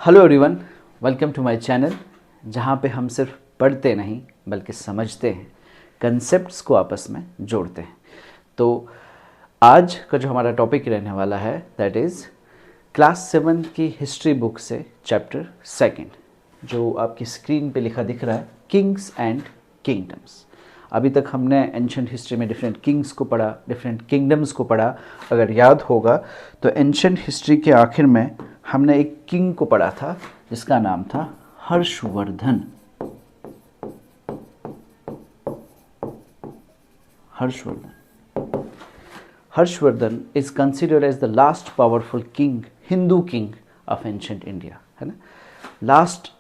Hello everyone, welcome to my channel जहाँ पे हम सिर्फ पढ़ते नहीं बल्कि समझते हैं, कंसेप्ट्स को आपस में जोड़ते हैं। तो आज का जो हमारा टॉपिक रहने वाला है दैट इज़ क्लास 7 की हिस्ट्री बुक से चैप्टर 2, जो आपकी स्क्रीन पे लिखा दिख रहा है, किंग्स एंड किंगडम्स। अभी तक हमने एंशंट हिस्ट्री में डिफरेंट किंग्स को पढ़ा, डिफरेंट किंगडम्स को पढ़ा। अगर याद होगा तो एंशंट हिस्ट्री के आखिर में हमने एक किंग को पढ़ा था जिसका नाम था Harshavardhan. Harshavardhan is considered as the last powerful king, Hindu king of ancient India, है ना। Last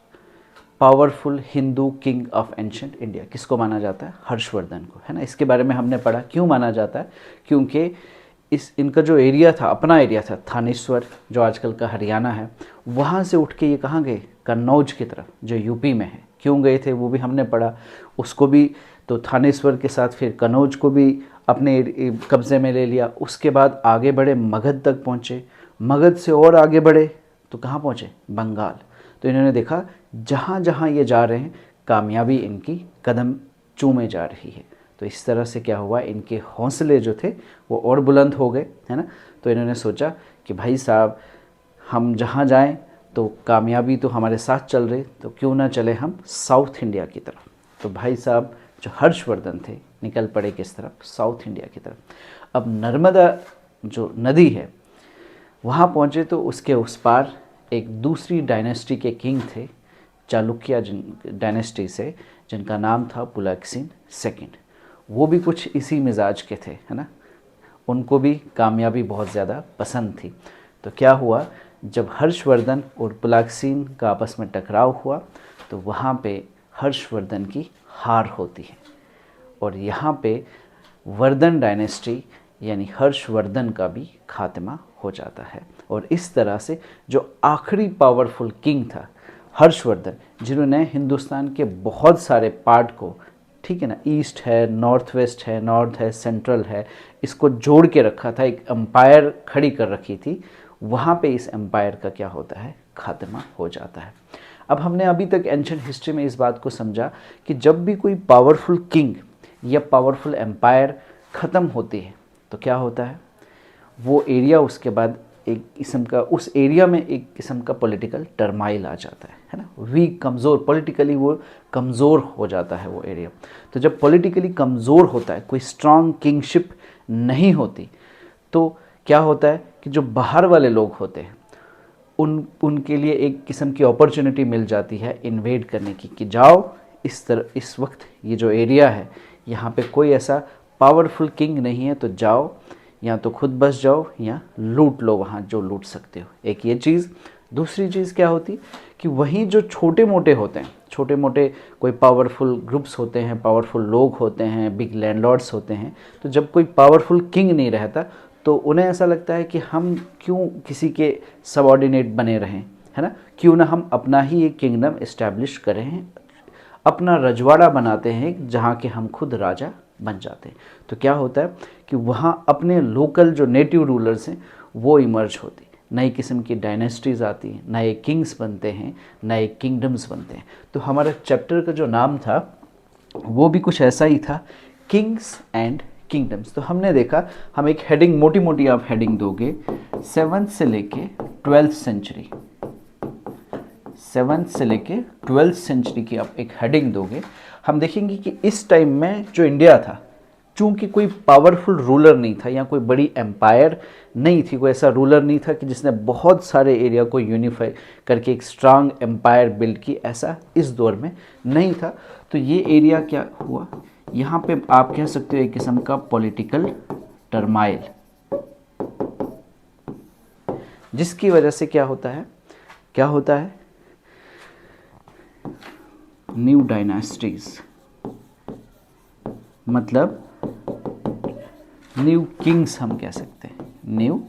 powerful Hindu king of ancient India किसको माना जाता है? हर्षवर्धन को, है ना। इसके बारे में हमने पढ़ा। क्यों माना जाता है? क्योंकि इनका जो एरिया था, अपना एरिया था, थानेश्वर जो आजकल का हरियाणा है, वहाँ से उठ के ये कहाँ गए? कन्नौज की तरफ, जो यूपी में है। क्यों गए थे वो भी हमने पढ़ा, उसको भी। तो थानेश्वर के साथ फिर कन्नौज को भी अपने कब्ज़े में ले लिया। उसके बाद आगे बढ़े, मगध तक पहुँचे। मगध से और आगे बढ़े तो कहाँ पहुँचे? बंगाल। तो इन्होंने देखा जहाँ जहाँ ये जा रहे हैं कामयाबी इनकी कदम चूमे जा रही है। तो इस तरह से क्या हुआ, इनके हौसले जो थे वो और बुलंद हो गए, है ना। तो इन्होंने सोचा कि भाई साहब, हम जहाँ जाएं तो कामयाबी तो हमारे साथ चल रही, तो क्यों ना चले हम साउथ इंडिया की तरफ। तो भाई साहब जो हर्षवर्धन थे निकल पड़े किस तरफ? साउथ इंडिया की तरफ। अब नर्मदा जो नदी है वहाँ पहुँचे तो उसके उस पार एक दूसरी डायनेस्टी के किंग थे, चालुक्य डायनेस्टी से, जिनका नाम था पुलकेशिन सेकंड। वो भी कुछ इसी मिजाज के थे, है ना। उनको भी कामयाबी बहुत ज़्यादा पसंद थी। तो क्या हुआ, जब हर्षवर्धन और पुलकेशिन का आपस में टकराव हुआ तो वहाँ पे हर्षवर्धन की हार होती है और यहाँ पे वर्धन डायनेस्टी यानी हर्षवर्धन का भी खात्मा हो जाता है। और इस तरह से जो आखिरी पावरफुल किंग था हर्षवर्धन, जिन्होंने हिंदुस्तान के बहुत सारे पार्ट को, ठीक है ना, ईस्ट है, नॉर्थ वेस्ट है, नॉर्थ है, सेंट्रल है, इसको जोड़ के रखा था, एक एम्पायर खड़ी कर रखी थी, वहाँ पे इस एम्पायर का क्या होता है? खात्मा हो जाता है। अब हमने अभी तक एंशंट हिस्ट्री में इस बात को समझा कि जब भी कोई पावरफुल किंग या पावरफुल एम्पायर ख़त्म होती है तो क्या होता है, वो एरिया उसके बाद एक किस्म का, उस एरिया में एक किस्म का पॉलिटिकल टर्माइल आ जाता है ना। वीक, कमज़ोर, पॉलिटिकली वो कमज़ोर हो जाता है वो एरिया। तो जब पॉलिटिकली कमज़ोर होता है, कोई स्ट्रांग किंगशिप नहीं होती, तो क्या होता है कि जो बाहर वाले लोग होते हैं उनके लिए एक किस्म की अपॉर्चुनिटी मिल जाती है इन्वेड करने की, कि जाओ इस वक्त ये जो एरिया है यहाँ पे कोई ऐसा पावरफुल किंग नहीं है, तो जाओ, या तो खुद बस जाओ या लूट लो वहाँ जो लूट सकते हो। एक ये चीज़। दूसरी चीज़ क्या होती कि वहीं जो छोटे मोटे होते हैं, छोटे मोटे कोई पावरफुल ग्रुप्स होते हैं, पावरफुल लोग होते हैं, बिग लैंडलॉर्ड्स होते हैं, तो जब कोई पावरफुल किंग नहीं रहता तो उन्हें ऐसा लगता है कि हम क्यों किसी के सबऑर्डिनेट बने रहें, है ना। क्यों ना हम अपना ही एक किंगडम इस्टेब्लिश करें, अपना रजवाड़ा बनाते हैं जहाँ के हम खुद राजा बन जाते हैं। तो क्या होता है कि वहाँ अपने लोकल जो नेटिव रूलर्स हैं वो इमर्ज होती, नई किस्म की डायनेस्टीज़ आती हैं, नए किंग्स बनते हैं, नए किंगडम्स बनते हैं। तो हमारा चैप्टर का जो नाम था वो भी कुछ ऐसा ही था, किंग्स एंड किंगडम्स। तो हमने देखा, हम एक हेडिंग, मोटी मोटी आप हेडिंग दोगे, 7th से लेके 12th सेंचुरी, 7th से लेके 12th सेंचुरी की आप एक हेडिंग दोगे, हम देखेंगे कि इस टाइम में जो इंडिया था, चूंकि कोई पावरफुल रूलर नहीं था या कोई बड़ी एम्पायर नहीं थी, कोई ऐसा रूलर नहीं था कि जिसने बहुत सारे एरिया को यूनिफाई करके एक स्ट्रांग एम्पायर बिल्ड की, ऐसा इस दौर में नहीं था। तो ये एरिया क्या हुआ, यहाँ पे आप कह सकते हो एक किस्म का पॉलिटिकल टर्माइल, जिसकी वजह से क्या होता है, क्या होता है, न्यू डायनेस्टीज, मतलब न्यू किंग्स हम कह सकते हैं, न्यू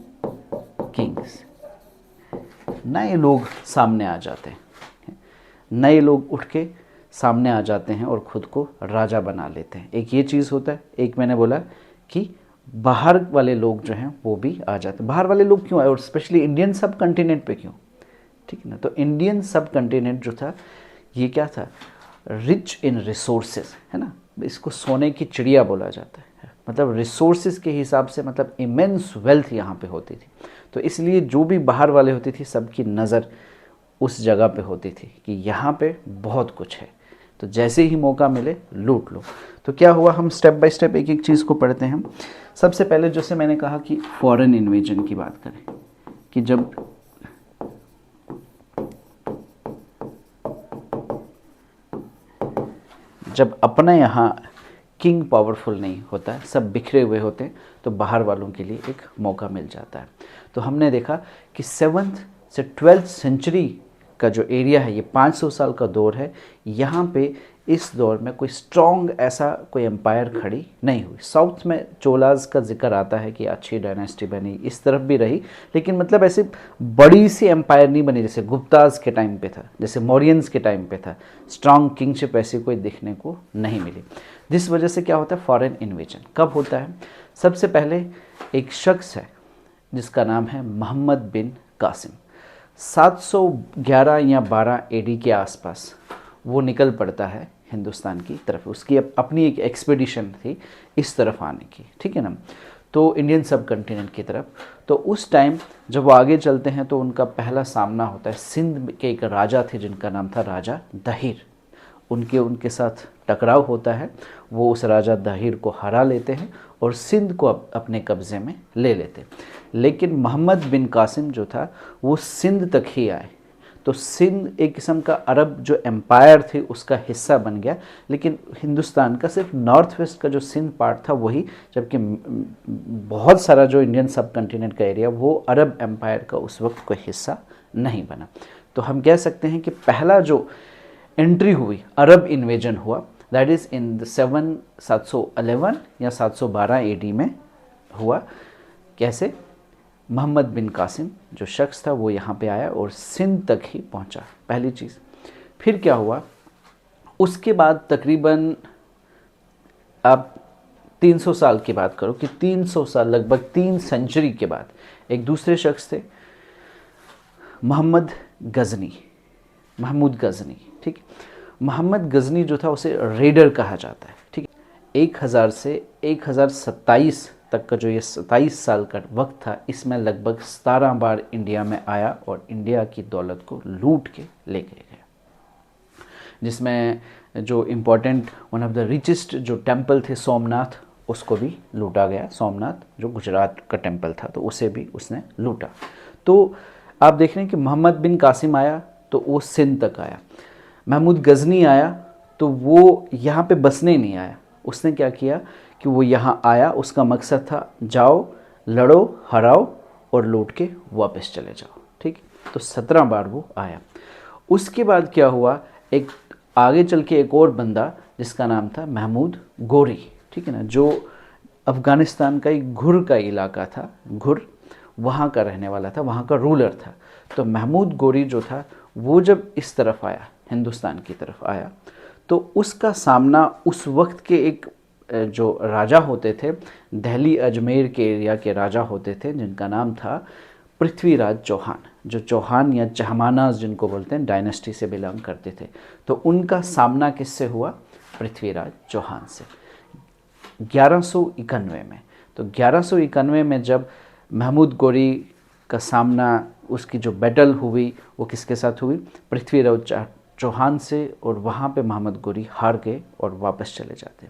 किंग्स, नए लोग सामने आ जाते हैं, नए लोग उठ के सामने आ जाते हैं और ख़ुद को राजा बना लेते हैं। एक ये चीज़ होता है। एक मैंने बोला कि बाहर वाले लोग जो हैं वो भी आ जाते हैं। बाहर वाले लोग क्यों आए, और स्पेशली इंडियन सब कॉन्टिनेंट पे क्यों? ठीक है ना। तो इंडियन सब कंटिनेंट जो था ये क्या था, रिच इन रिसोर्सेज, है ना, इसको सोने की चिड़िया बोला जाता है, मतलब रिसोर्सेज के हिसाब से मतलब इमेंस वेल्थ यहाँ पे होती थी। तो इसलिए जो भी बाहर वाले होती थी सबकी नज़र उस जगह पे होती थी कि यहाँ पे बहुत कुछ है, तो जैसे ही मौका मिले लूट लो। तो क्या हुआ, हम स्टेप बाय स्टेप एक एक चीज़ को पढ़ते हैं। सबसे पहले जैसे मैंने कहा कि फॉरेन इन्वेजन की बात करें, कि जब अपना यहाँ किंग पावरफुल नहीं होता है, सब बिखरे हुए होते हैं, तो बाहर वालों के लिए एक मौका मिल जाता है। तो हमने देखा कि 7th से 12th सेंचुरी का जो एरिया है, ये 500 साल का दौर है। यहाँ पे इस दौर में कोई स्ट्रॉन्ग ऐसा कोई एम्पायर खड़ी नहीं हुई। साउथ में चोलाज का जिक्र आता है कि अच्छी डायनेस्टी बनी, इस तरफ भी रही, लेकिन मतलब ऐसे बड़ी सी एम्पायर नहीं बनी जैसे गुप्ताज के टाइम पे था, जैसे मौर्यंस के टाइम पे था। स्ट्रॉन्ग किंगशिप ऐसी कोई देखने को नहीं मिली। जिस वजह से क्या होता है, फॉरेन इन्वेजन कब होता है, सबसे पहले एक शख्स है जिसका नाम है मोहम्मद बिन कासिम। 711 या 12 एडी के आसपास वो निकल पड़ता है हिंदुस्तान की तरफ, उसकी अपनी एक एक्सपेडिशन थी इस तरफ आने की, ठीक है ना, तो इंडियन सब कंटिनेंट की तरफ। तो उस टाइम जब वो आगे चलते हैं तो उनका पहला सामना होता है, सिंध के एक राजा थे जिनका नाम था राजा दहिर। उनके साथ टकराव होता है, वो उस राजा दहिर को हरा लेते हैं और सिंध को अपने कब्ज़े में ले लेते हैं। लेकिन मोहम्मद बिन कासिम जो था वो सिंध तक ही आए, तो सिंध एक किस्म का अरब जो एम्पायर थे उसका हिस्सा बन गया, लेकिन हिंदुस्तान का सिर्फ नॉर्थ वेस्ट का जो सिंध पार्ट था वही, जबकि बहुत सारा जो इंडियन सब कंटिनेंट का एरिया वो अरब एम्पायर का उस वक्त कोई हिस्सा नहीं बना। तो हम कह सकते हैं कि पहला जो एंट्री हुई, अरब इन्वेजन हुआ, दैट इज़ इन द 711 या 712 एडी में हुआ। कैसे, मोहम्मद बिन कासिम जो शख्स था वो यहाँ पे आया और सिंध तक ही पहुँचा, पहली चीज़। फिर क्या हुआ, उसके बाद तकरीबन आप 300 साल की बात करो कि 300 साल, लगभग 3 सेंचुरी के बाद एक दूसरे शख्स थे महमूद गजनी, ठीक है। मोहम्मद गजनी जो था उसे रेडर कहा जाता है, ठीक है। 1000 से 1027 तक का जो ये 27 साल का वक्त था, इसमें लगभग 17 बार इंडिया में आया और इंडिया की दौलत को लूट के लेके गया, जिसमें जो important one of the richest जो टेम्पल थे सोमनाथ, उसको भी लूटा गया। सोमनाथ जो गुजरात का टेम्पल था, तो उसे भी उसने लूटा। तो आप देख रहे हैं कि मोहम्मद बिन कासिम आया तो वो सिंध तक आया, महमूद गजनी आया तो वो यहाँ पे बसने नहीं आया, उसने क्या किया कि वो यहाँ आया, उसका मकसद था जाओ लड़ो हराओ और लूट के वापस चले जाओ, ठीक। तो 17 बार वो आया। उसके बाद क्या हुआ, एक आगे चल के एक और बंदा जिसका नाम था महमूद गोरी, ठीक है ना, जो अफ़गानिस्तान का एक घुर का इलाका था, घुर वहाँ का रहने वाला था, वहाँ का रूलर था। तो महमूद गोरी जो था वो जब इस तरफ आया, हिंदुस्तान की तरफ आया, तो उसका सामना उस वक्त के एक जो राजा होते थे, दिल्ली अजमेर के एरिया के राजा होते थे, जिनका नाम था पृथ्वीराज चौहान, जो चौहान या चहमानाज जिनको बोलते हैं डायनेस्टी से बिलोंग करते थे। तो उनका सामना किससे हुआ, पृथ्वीराज चौहान से 1191 में। तो 1191 में जब महमूद गोरी का सामना, उसकी जो बैटल हुई वो किसके साथ हुई, पृथ्वीराज चौहान से, और वहाँ पे मोहम्मद गोरी हार गए और वापस चले जाते।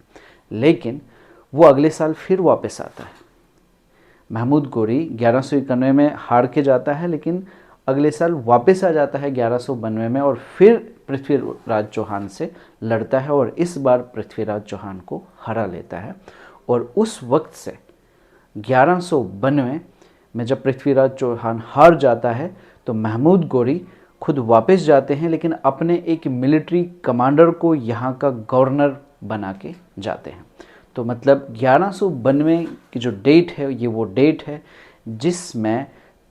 लेकिन वो अगले साल फिर वापस आता है। महमूद गोरी 1191 में हार के जाता है, लेकिन अगले साल वापस आ जाता है 1192 में और फिर पृथ्वीराज चौहान से लड़ता है और इस बार पृथ्वीराज चौहान को हरा लेता है। और उस वक्त से 1192 में जब पृथ्वीराज चौहान हार जाता है तो महमूद गोरी खुद वापस जाते हैं, लेकिन अपने एक मिलिट्री कमांडर को यहाँ का गवर्नर बना के जाते हैं। तो मतलब 1192 की जो डेट है ये वो डेट है जिसमें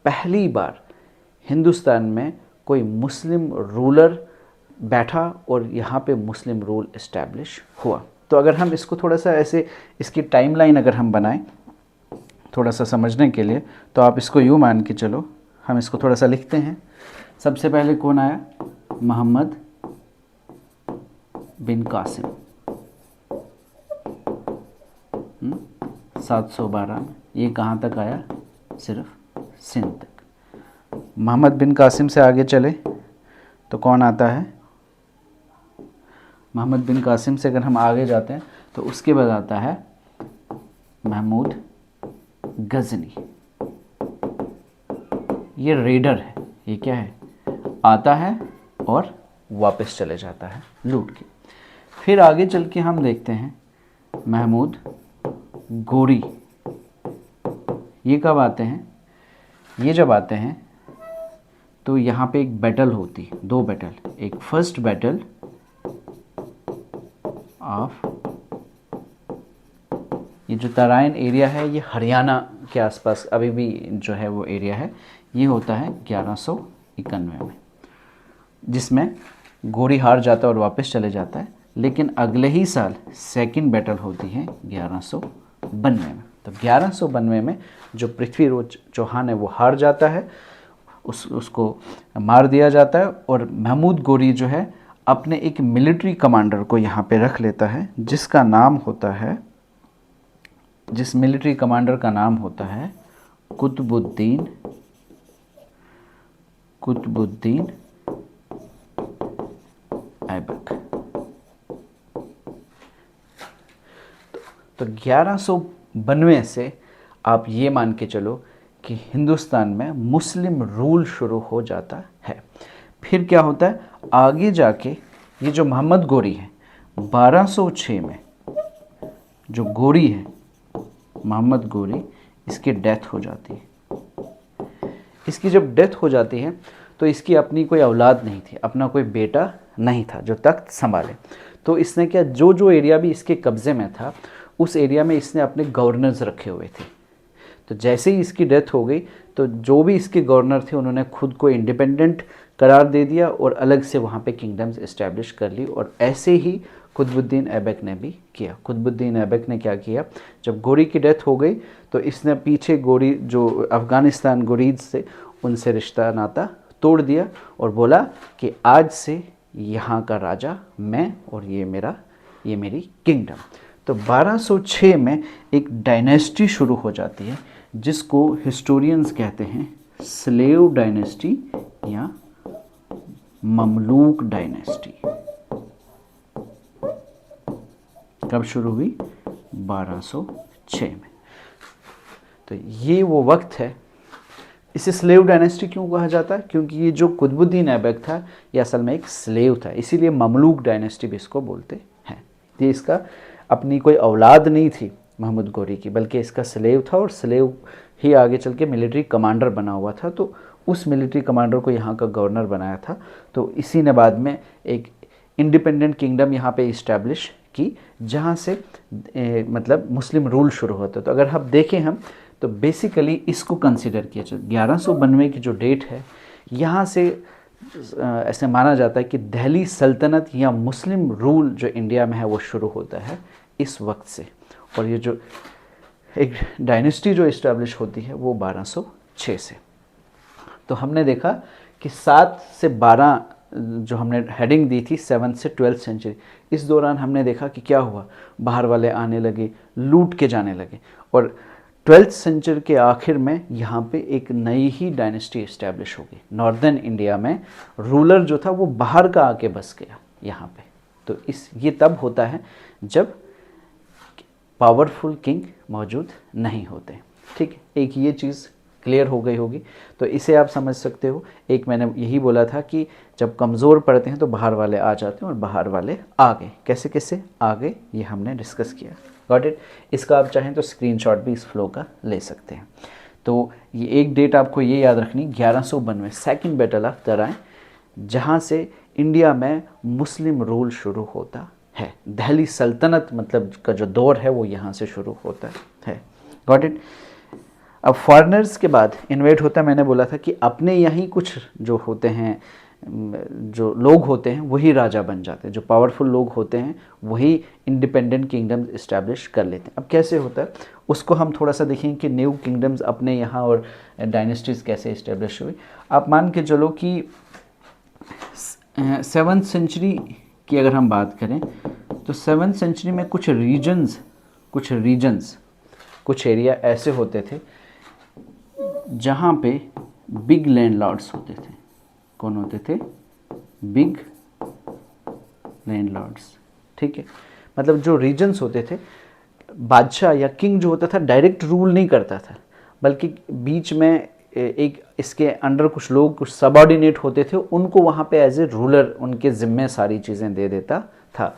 पहली बार हिंदुस्तान में कोई मुस्लिम रूलर बैठा और यहाँ पे मुस्लिम रूल इस्टेब्लिश हुआ। तो अगर हम इसको थोड़ा सा ऐसे इसकी टाइमलाइन अगर हम बनाएं थोड़ा सा समझने के लिए, तो आप इसको यूँ मान के चलो, हम इसको थोड़ा सा लिखते हैं। सबसे पहले कौन आया? मोहम्मद बिन कासिम 712 में। ये कहाँ तक आया? सिर्फ सिंध तक। मोहम्मद बिन कासिम से आगे चले तो कौन आता है? मोहम्मद बिन कासिम से अगर हम आगे जाते हैं तो उसके बाद आता है महमूद गजनी। ये रेडर है, ये क्या है? आता है और वापस चले जाता है लूट के। फिर आगे चल के हम देखते हैं महमूद गोरी। ये कब आते हैं? ये जब आते हैं तो यहाँ पे एक बैटल होती है, 2 बैटल। एक फर्स्ट बैटल ऑफ, ये जो तराइन एरिया है ये हरियाणा के आसपास अभी भी जो है वो एरिया है, ये होता है 1191 में, जिसमें गोरी हार जाता है और वापस चले जाता है। लेकिन अगले ही साल सेकंड बैटल होती है 1192 में। तो 1192 में जो पृथ्वीराज चौहान है वो हार जाता है, उसको मार दिया जाता है और महमूद गोरी जो है अपने एक मिलिट्री कमांडर को यहाँ पे रख लेता है, जिसका नाम होता है, जिस मिलिट्री कमांडर का नाम होता है कुतुबुद्दीन ऐबक। तो 1192 से आप ये मान के चलो कि हिंदुस्तान में मुस्लिम रूल शुरू हो जाता है। फिर क्या होता है आगे जाके, ये जो मोहम्मद गोरी है 1206 में, जो गोरी है मोहम्मद गोरी, इसकी डेथ हो जाती है। इसकी जब डेथ हो जाती है तो इसकी अपनी कोई औलाद नहीं थी, अपना कोई बेटा नहीं था जो तख्त संभाले। तो इसने क्या, जो जो एरिया भी इसके कब्ज़े में था उस एरिया में इसने अपने गवर्नर्स रखे हुए थे। तो जैसे ही इसकी डेथ हो गई तो जो भी इसके गवर्नर थे उन्होंने खुद को इंडिपेंडेंट करार दे दिया और अलग से वहाँ पे किंगडम्स इस्टेब्लिश कर ली। और ऐसे ही कुतुबुद्दीन ऐबक ने भी किया। कुतुबुद्दीन ऐबक ने क्या किया, जब गोरी की डेथ हो गई तो इसने पीछे गोरी जो अफ़गानिस्तान गुरीद से, उनसे रिश्ता नाता तोड़ दिया और बोला कि आज से यहाँ का राजा मैं और ये मेरी किंगडम। तो 1206 में एक डायनेस्टी शुरू हो जाती है जिसको हिस्टोरियंस कहते हैं स्लेव डायनेस्टी या ममलूक डायनेस्टी। कब शुरू हुई? 1206 में। तो ये वो वक्त है। इसे स्लेव डायनेस्टी क्यों कहा जाता है? क्योंकि ये जो कुतुबुद्दीन ऐबक था ये असल में एक स्लेव था, इसीलिए ममलूक डायनेस्टी भी इसको बोलते हैं। ये इसका अपनी कोई औलाद नहीं थी महमूद गोरी की, बल्कि इसका स्लेव था और स्लेव ही आगे चल के मिलिट्री कमांडर बना हुआ था। तो उस मिलिट्री कमांडर को यहाँ का गवर्नर बनाया था। तो इसी ने बाद में एक इंडिपेंडेंट किंगडम यहाँ पे इस्टेब्लिश की, जहाँ से मतलब मुस्लिम रूल शुरू होता। तो अगर हम देखें हम तो बेसिकली इसको कंसिडर किया जाए 1192 की जो डेट है, यहाँ से ऐसे माना जाता है कि दिल्ली सल्तनत या मुस्लिम रूल जो इंडिया में है वो शुरू होता है इस वक्त से। और ये जो एक डायनेस्टी जो इस्टेब्लिश होती है वो 1206 से। तो हमने देखा कि 7 से 12 जो हमने हेडिंग दी थी 7th से 12th सेंचुरी, इस दौरान हमने देखा कि क्या हुआ, बाहर वाले आने लगे, लूट के जाने लगे। और 12th सेंचुरी के आखिर में यहाँ पे एक नई ही डायनेस्टी इस्टेब्लिश हो गई। नॉर्दर्न इंडिया में रूलर जो था वो बाहर का आके बस गया यहाँ पे। तो ये तब होता है जब पावरफुल किंग मौजूद नहीं होते। ठीक है, एक ये चीज़ क्लियर हो गई होगी। तो इसे आप समझ सकते हो। एक मैंने यही बोला था कि जब कमज़ोर पड़ते हैं तो बाहर वाले आ जाते हैं और बाहर वाले आ गए। कैसे कैसे आ गए ये हमने डिस्कस किया। Got it. इसका आप चाहें तो स्क्रीनशॉट भी इस फ्लो का ले सकते हैं। तो ये एक डेट आपको ये याद रखनी, 1192 सेकंड बैटल ऑफ तराइन, जहाँ से इंडिया में मुस्लिम रूल शुरू होता है। दिल्ली सल्तनत मतलब का जो दौर है वो यहाँ से शुरू होता है। Got it. अब फॉरेनर्स के बाद इन्वेट होता है, मैंने बोला था कि अपने यहाँ कुछ जो होते हैं जो लोग होते हैं वही राजा बन जाते हैं, जो पावरफुल लोग होते हैं वही इंडिपेंडेंट किंगडम्स इस्टेब्लिश कर लेते हैं। अब कैसे होता है उसको हम थोड़ा सा देखेंगे कि न्यू किंगडम्स अपने यहाँ और डायनेस्टीज़ कैसे इस्टेब्लिश हुई। आप मान के चलो कि 7th सेंचुरी की अगर हम बात करें तो 7th सेंचुरी में कुछ रीजन्स कुछ एरिया ऐसे होते थे जहाँ पे बिग लैंडलॉर्ड्स होते थे। कौन होते थे? बिग लैंडलॉर्ड्स, ठीक है। मतलब जो रीजन्स होते थे, बादशाह या किंग जो होता था डायरेक्ट रूल नहीं करता था, बल्कि बीच में एक इसके अंडर कुछ लोग, कुछ सबऑर्डिनेट होते थे, उनको वहाँ पे एज ए रूलर उनके ज़िम्मे सारी चीज़ें दे देता था।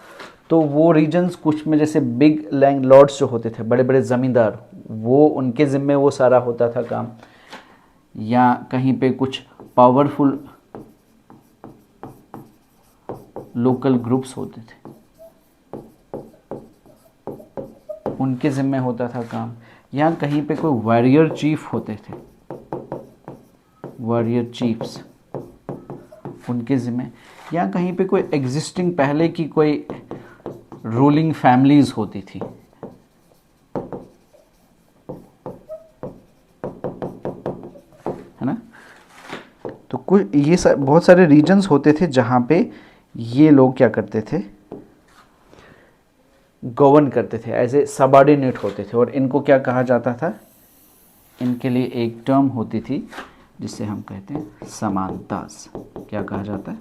तो वो रीजन्स कुछ में जैसे बिग लैंडलॉर्ड्स जो होते थे, बड़े बड़े ज़मींदार, वो उनके ज़िम्मे वो सारा होता था काम। या कहीं पे कुछ पावरफुल लोकल ग्रुप्स होते थे, उनके ज़िम्मे होता था काम। या कहीं पे कोई वॉरियर चीफ होते थे, वॉरियर चीफ्स, उनके ज़िम्मे। या कहीं पे कोई एग्जिस्टिंग पहले की कोई रूलिंग फैमिलीज होती थी, है ना। तो कुछ ये बहुत सारे रीजन्स होते थे जहाँ पे ये लोग क्या करते थे, गवर्न करते थे, एज ए सबऑर्डिनेट होते थे। और इनको क्या कहा जाता था? इनके लिए एक टर्म होती थी जिसे हम कहते हैं समानतास। क्या कहा जाता है?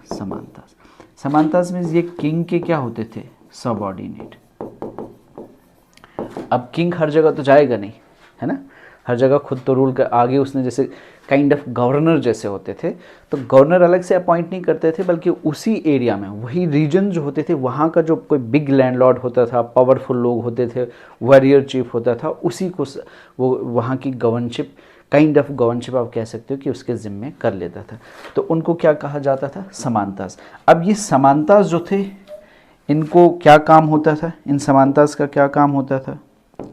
समानतास। समानतास मीन्स ये किंग के क्या होते थे? सबऑर्डिनेट। अब किंग हर जगह तो जाएगा नहीं, है ना, हर जगह खुद तो रूल कर, आगे उसने जैसे काइंड ऑफ गवर्नर जैसे होते थे, तो गवर्नर अलग से अपॉइंट नहीं करते थे, बल्कि उसी एरिया में वही रीजन जो होते थे वहाँ का जो कोई बिग लैंडलॉर्ड होता था, पावरफुल लोग होते थे, वॉरियर चीफ होता था, उसी को वो वहाँ की गवर्नशिप, काइंड ऑफ गवर्नशिप आप कह सकते हो कि उसके ज़िम्मे कर लेता था। तो उनको क्या कहा जाता था? समानतास। अब ये समानतास जो थे, इनको क्या काम होता था? इन समानतास का क्या काम होता था?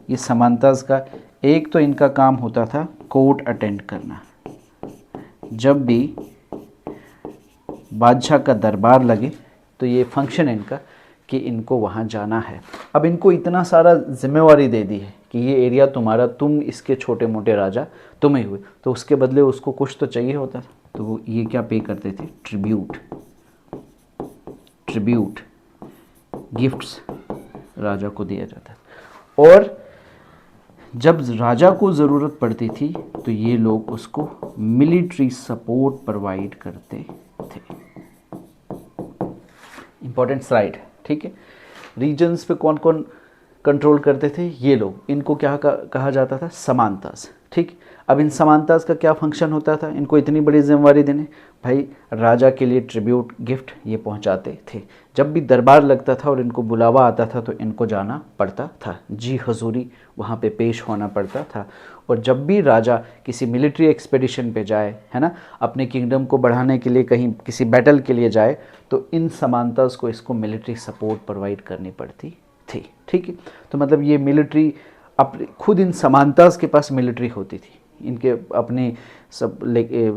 ये समानतास का एक तो इनका काम होता था कोर्ट अटेंड करना। जब भी बादशाह का दरबार लगे तो ये फंक्शन इनका कि इनको वहाँ जाना है। अब इनको इतना सारा जिम्मेवारी दे दी है कि ये एरिया तुम्हारा, तुम इसके छोटे मोटे राजा तुम ही हुए, तो उसके बदले उसको कुछ तो चाहिए होता था। तो वो ये क्या पे करते थे? ट्रिब्यूट, गिफ्ट्स राजा को दिया जाता था। और जब राजा को ज़रूरत पड़ती थी तो ये लोग उसको मिलिट्री सपोर्ट प्रोवाइड करते थे। इंपॉर्टेंट स्लाइड, ठीक है। रीजन्स पे कौन कौन कंट्रोल करते थे? ये लोग। इनको क्या कहा जाता था? समानतास, ठीक। अब इन समानतास का क्या फंक्शन होता था? इनको इतनी बड़ी जिम्मेवारी देने, भाई राजा के लिए ट्रिब्यूट, गिफ्ट ये पहुंचाते थे। जब भी दरबार लगता था और इनको बुलावा आता था तो इनको जाना पड़ता था, जी हजूरी वहाँ पे पेश होना पड़ता था। और जब भी राजा किसी मिलिट्री एक्सपेडिशन पे जाए, है ना, अपने किंगडम को बढ़ाने के लिए कहीं किसी बैटल के लिए जाए, तो इन समानतास को, इसको मिलिट्री सपोर्ट प्रोवाइड करनी पड़ती थी, ठीक है। तो मतलब ये मिलिट्री अपने खुद, इन समानतास के पास मिलिट्री होती थी, इनके अपने सब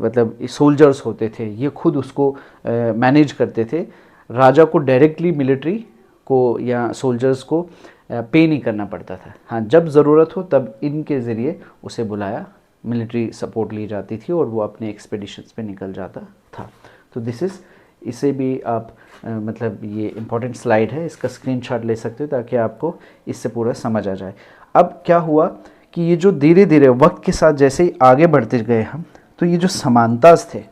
मतलब सोल्जर्स होते थे, ये खुद उसको मैनेज करते थे। राजा को डायरेक्टली मिलिट्री को या सोल्जर्स को पे नहीं करना पड़ता था। हाँ, जब ज़रूरत हो तब इनके ज़रिए उसे बुलाया, मिलिट्री सपोर्ट ली जाती थी और वो अपने एक्सपेडिशंस पे निकल जाता था। तो दिस इज़, इसे भी आप मतलब ये इम्पॉर्टेंट स्लाइड है, इसका स्क्रीनशॉट ले सकते हो ताकि आपको इससे पूरा समझ आ जाए। अब क्या हुआ कि ये जो धीरे धीरे वक्त के साथ जैसे ही आगे बढ़ते गए हम, तो ये जो समानतास थे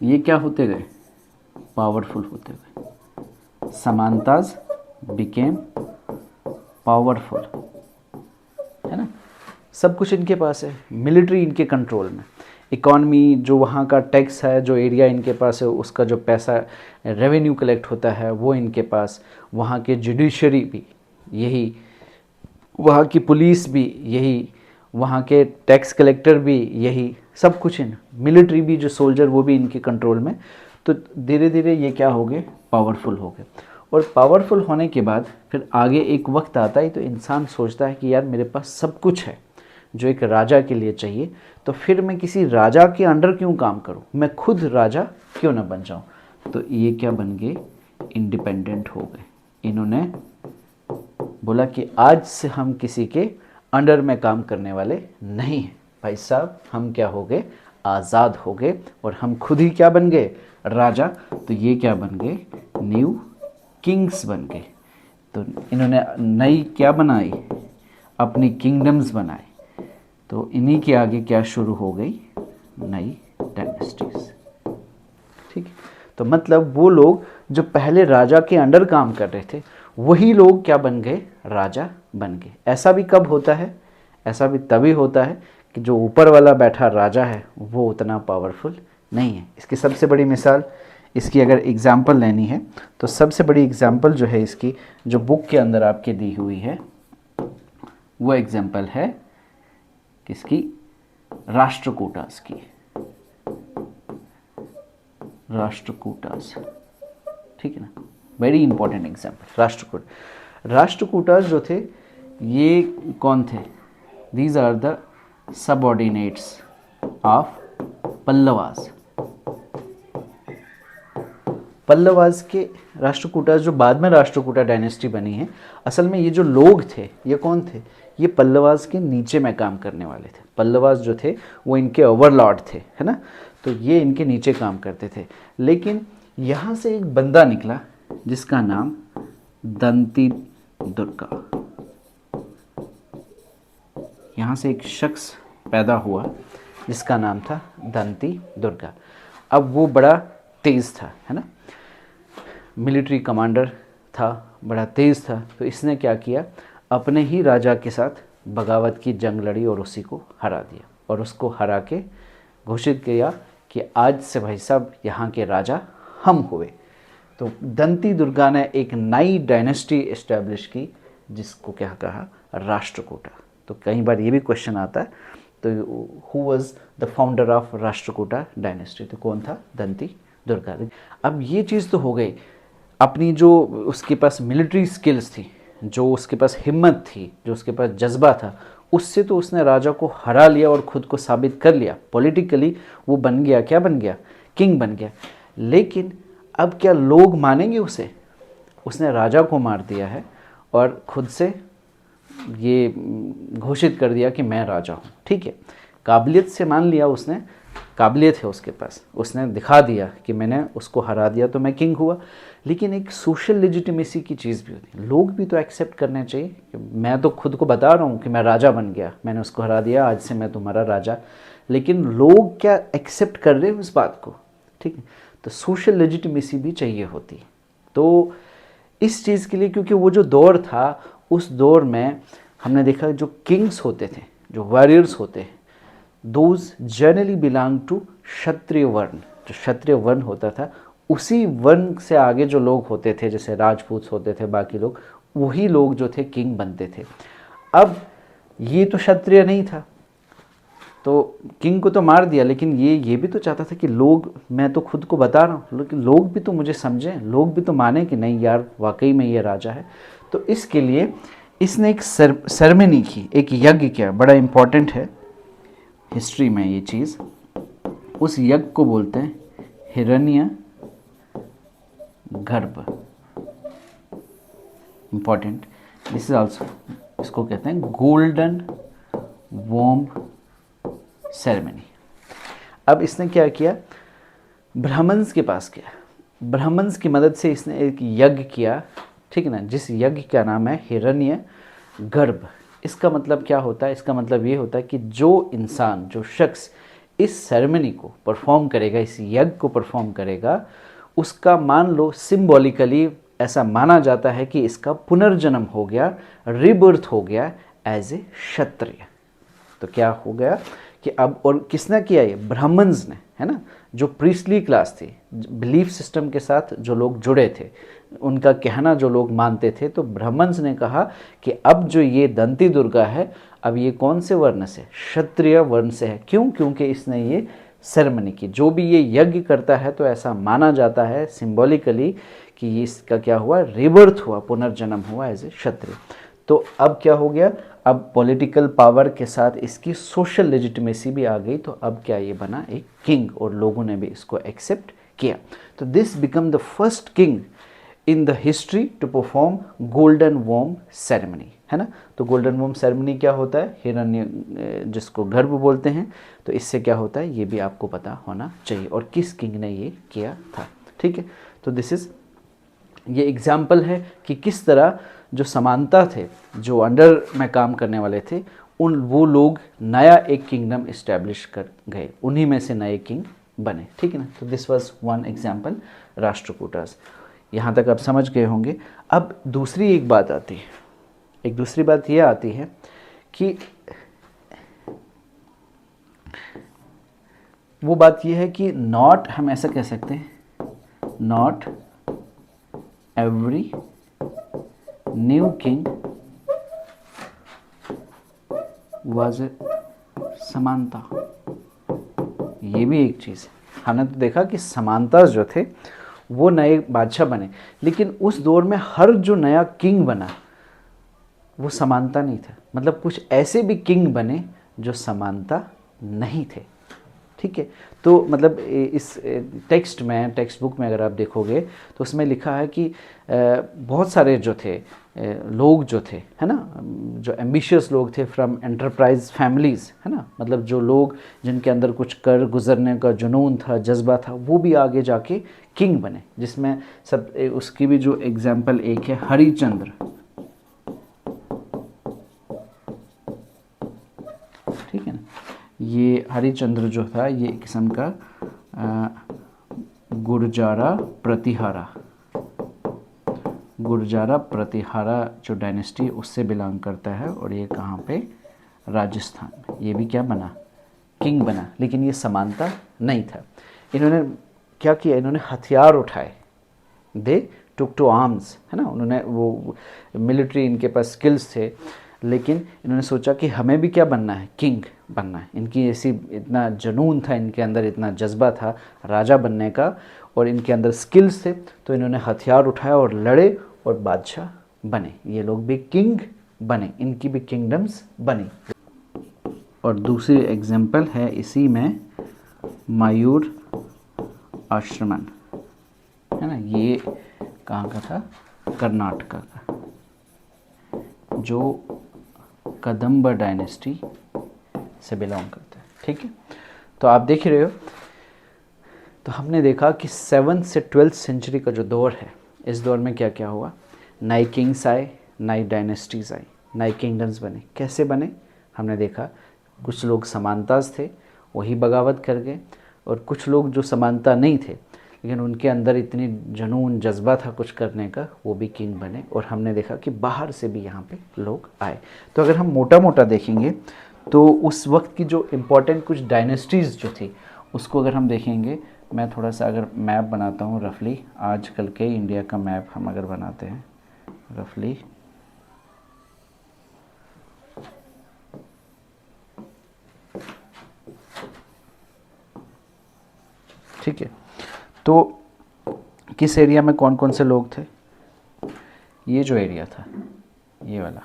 ये क्या होते गए? पावरफुल होते गए। समानतास बिकेम पावरफुल, है ना। सब कुछ इनके पास है, मिलिट्री इनके कंट्रोल में, इकॉनमी जो वहाँ का टैक्स है, जो एरिया इनके पास है, उसका जो पैसा रेवेन्यू कलेक्ट होता है वो इनके पास, वहाँ के जुडिशरी भी यही, वहाँ की पुलिस भी यही, वहाँ के टैक्स कलेक्टर भी यही, सब कुछ इन, मिलिट्री भी जो सोल्जर वो भी इनके कंट्रोल में। तो धीरे धीरे ये क्या हो गए? पावरफुल हो गए। और पावरफुल होने के बाद फिर आगे एक वक्त आता है तो इंसान सोचता है कि यार मेरे पास सब कुछ है जो एक राजा के लिए चाहिए, तो फिर मैं किसी राजा के अंडर क्यों काम करूं, मैं खुद राजा क्यों ना बन जाऊं। तो ये क्या बन गए, इंडिपेंडेंट हो गए। इन्होंने बोला कि आज से हम किसी के अंडर में काम करने वाले नहीं हैं भाई साहब, हम क्या हो गए, आज़ाद हो गए और हम खुद ही क्या बन गए, राजा। तो ये क्या बन गए, न्यू किंग्स बन गए। तो इन्होंने नई क्या बनाई, अपनी किंगडम्स बनाए। तो इन्हीं के आगे क्या शुरू हो गई, नई डायनेस्टीज। ठीक है, तो मतलब वो लोग जो पहले राजा के अंडर काम कर रहे थे वही लोग क्या बन गए, राजा बन गए। ऐसा भी कब होता है, ऐसा भी तभी होता है कि जो ऊपर वाला बैठा राजा है वो उतना पावरफुल नहीं है। इसकी सबसे बड़ी मिसाल, इसकी अगर एग्जाम्पल लेनी है तो सबसे बड़ी एग्जाम्पल जो है इसकी, जो बुक के अंदर आपके दी हुई है, वो एग्जाम्पल है किसकी, राष्ट्रकूटास की। राष्ट्रकूटास, ठीक है ना, वेरी इंपॉर्टेंट एग्जाम्पल। राष्ट्रकूटास जो थे ये कौन थे, these are the subordinates of Pallavas. Pallavas के राष्ट्रकूटास जो बाद में राष्ट्रकूटा डायनेस्टी बनी है, असल में ये जो लोग थे ये कौन थे, ये पल्लवास के नीचे में काम करने वाले थे। पल्लवास जो थे वो इनके ओवरलॉर्ड थे, है ना, तो ये इनके नीचे काम करते थे। लेकिन यहाँ से एक बंदा निकला जिसका नाम दंती दुर्गा, यहाँ से एक शख्स पैदा हुआ जिसका नाम था दंती दुर्गा। अब वो बड़ा तेज़ था, है ना, मिलिट्री कमांडर था, बड़ा तेज़ था। तो इसने क्या किया, अपने ही राजा के साथ बगावत की जंग लड़ी और उसी को हरा दिया, और उसको हरा के घोषित किया कि आज से भाई साहब यहाँ के राजा हम हुए। तो दंती दुर्गा ने एक नई डायनेस्टी इस्टेब्लिश की जिसको क्या कहा, राष्ट्रकूटा। तो कई बार ये भी क्वेश्चन आता है, तो who was the founder of Rashtrakuta dynasty, तो कौन था, दंती दुर्गा। अब ये चीज़ तो हो गई, अपनी जो उसके पास मिलिट्री स्किल्स थी, जो उसके पास हिम्मत थी, जो उसके पास जज्बा था, उससे तो उसने राजा को हरा लिया और ख़ुद को साबित कर लिया। पॉलिटिकली वो बन गया, क्या बन गया, किंग बन गया। लेकिन अब क्या लोग मानेंगे उसे, उसने राजा को मार दिया है और ख़ुद से ये घोषित कर दिया कि मैं राजा हूँ। ठीक है, काबिलियत से मान लिया उसने, काबिलियत है उसके पास, उसने दिखा दिया कि मैंने उसको हरा दिया तो मैं किंग हुआ। लेकिन एक सोशल लेजिटिमेसी की चीज़ भी होती है, लोग भी तो एक्सेप्ट करने चाहिए कि मैं तो खुद को बता रहा हूँ कि मैं राजा बन गया, मैंने उसको हरा दिया, आज से मैं तुम्हारा राजा। लेकिन लोग क्या एक्सेप्ट कर रहे हैं उस बात को, ठीक है, तो सोशल लेजिटिमेसी भी चाहिए होती। तो इस चीज़ के लिए, क्योंकि वो जो दौर था, उस दौर में हमने देखा जो किंग्स होते थे, जो वॉरियर्स होते हैं, दोज जनरली बिलोंग टू क्षत्रिय वर्ण। जो क्षत्रिय वर्ण होता था, उसी वर्ण से आगे जो लोग होते थे, जैसे राजपूत होते थे, बाकी लोग, वही लोग जो थे किंग बनते थे। अब ये तो क्षत्रिय नहीं था, तो किंग को तो मार दिया, लेकिन ये भी तो चाहता था कि लोग, मैं तो खुद को बता रहा हूँ, लेकिन लोग भी तो मुझे समझें, लोग भी तो माने कि नहीं यार वाकई में ये राजा है। तो इसके लिए इसने एक सेरेमनी की, एक यज्ञ किया, बड़ा इम्पॉर्टेंट है हिस्ट्री में ये चीज़। उस यज्ञ को बोलते हैं हिरण्य गर्भ, इम्पॉर्टेंट। दिस इज ऑल्सो, इसको कहते हैं गोल्डन वॉम्ब सेरेमनी। अब इसने क्या किया, ब्राह्मण्स के पास गया, ब्राह्मण्स की मदद से इसने एक यज्ञ किया, ठीक है ना, जिस यज्ञ का नाम है हिरण्य गर्भ। इसका मतलब क्या होता है, इसका मतलब ये होता है कि जो इंसान, जो शख्स इस सेरेमनी को परफॉर्म करेगा, इस यज्ञ को परफॉर्म करेगा, उसका मान लो सिंबॉलिकली ऐसा माना जाता है कि इसका पुनर्जन्म हो गया, रिबर्थ हो गया एज ए क्षत्रिय। तो क्या हो गया कि अब, और किसने किया ये, ब्राह्मण्स ने, है ना, जो प्रीस्टली क्लास थी, बिलीफ सिस्टम के साथ जो लोग जुड़े थे, उनका कहना जो लोग मानते थे, तो ब्राह्मण्स ने कहा कि अब जो ये दंती दुर्गा है, अब ये कौन से वर्ण से, क्षत्रिय वर्ण से है। क्यों, क्योंकि इसने ये सेरेमनी की, जो भी ये यज्ञ करता है, तो ऐसा माना जाता है सिंबॉलिकली कि इसका क्या हुआ, रिबर्थ हुआ, पुनर्जन्म हुआ एज ए क्षत्रिय। तो अब क्या हो गया, अब पॉलिटिकल पावर के साथ इसकी सोशल लेजिटिमेसी भी आ गई, तो अब क्या ये बना एक किंग और लोगों ने भी इसको एक्सेप्ट किया। तो this become the first king in the history to perform golden वॉर्म सेरेमनी, है ना। तो गोल्डन वॉर्म सेरेमनी क्या होता है, हिरण्य जिसको गर्भ बोलते हैं, तो इससे क्या होता है ये भी आपको पता होना चाहिए, और किस किंग ने ये किया था, ठीक है। तो दिस इज़, ये एग्जाम्पल है कि किस तरह जो समानता थे, जो अंडर में काम करने वाले थे, वो लोग नया एक किंगडम इस्टेब्लिश कर गए, उन्हीं में से नए किंग बने, ठीक है ना। तो this was one example, Rashtrakutas. यहाँ तक आप समझ गए होंगे। अब दूसरी एक बात आती है, एक दूसरी बात यह आती है कि वो बात यह है कि नॉट, हम ऐसा कह सकते हैं, not every new king was a समानता। ये भी एक चीज़ है, हमने तो देखा कि समानता जो थे वो नए बादशाह बने, लेकिन उस दौर में हर जो नया किंग बना वो समानता नहीं था, मतलब कुछ ऐसे भी किंग बने जो समानता नहीं थे, ठीक है। तो मतलब इस टेक्स्ट में, टेक्स्ट बुक में अगर आप देखोगे तो उसमें लिखा है कि बहुत सारे जो थे लोग जो थे, है ना, जो एम्बिशियस लोग थे फ्रॉम एंटरप्राइज फैमिलीज़, है ना, मतलब जो लोग जिनके अंदर कुछ कर गुजरने का जुनून था, जज्बा था, वो भी आगे जाके किंग बने, जिसमें सब उसकी भी जो एग्जाम्पल एक है हरिश्चंद्र, ठीक है ना। ये हरिश्चंद्र जो था ये एक किस्म का गुर्जारा प्रतिहारा, गुर्जारा प्रतिहारा जो डायनेस्टी उससे बिलोंग करता है, और ये कहाँ पे, राजस्थान में। ये भी क्या बना, किंग बना, लेकिन ये समानता नहीं था। इन्होंने क्या किया, इन्होंने हथियार उठाए, दे टुक टू आर्म्स, है ना, उन्होंने वो मिलिट्री, इनके पास स्किल्स थे, लेकिन इन्होंने सोचा कि हमें भी क्या बनना है, किंग बनना है। इनकी ऐसी इतना जुनून था, इनके अंदर इतना जज्बा था राजा बनने का, और इनके अंदर स्किल्स थे, तो इन्होंने हथियार उठाया और लड़े और बादशाह बने। ये लोग भी किंग बने, इनकी भी किंगडम्स बनी। और दूसरी एग्जाम्पल है इसी में मयूर आश्रमन, है ना, ये कहाँ का था, कर्नाटका का, जो कदम्ब डायनेस्टी से बिलोंग करता है, ठीक है। तो आप देख रहे हो, तो हमने देखा कि 7th से 12th सेंचुरी का जो दौर है, इस दौर में क्या क्या हुआ, नए किंग्स आए, नई डायनेस्टीज़ आई, नए किंगडम्स बने। कैसे बने, हमने देखा कुछ लोग समानताज थे, वही बगावत कर गए, और कुछ लोग जो समानता नहीं थे लेकिन उनके अंदर इतनी जुनून जज्बा था कुछ करने का, वो भी किंग बने। और हमने देखा कि बाहर से भी यहाँ पे लोग आए। तो अगर हम मोटा मोटा देखेंगे तो उस वक्त की जो इम्पोर्टेंट कुछ डायनेस्टीज़ जो थी उसको अगर हम देखेंगे, मैं थोड़ा सा अगर मैप बनाता हूँ रफली, आजकल के इंडिया का मैप हम अगर बनाते हैं रफली, ठीक है। तो किस एरिया में कौन कौन से लोग थे, ये जो एरिया था, ये वाला,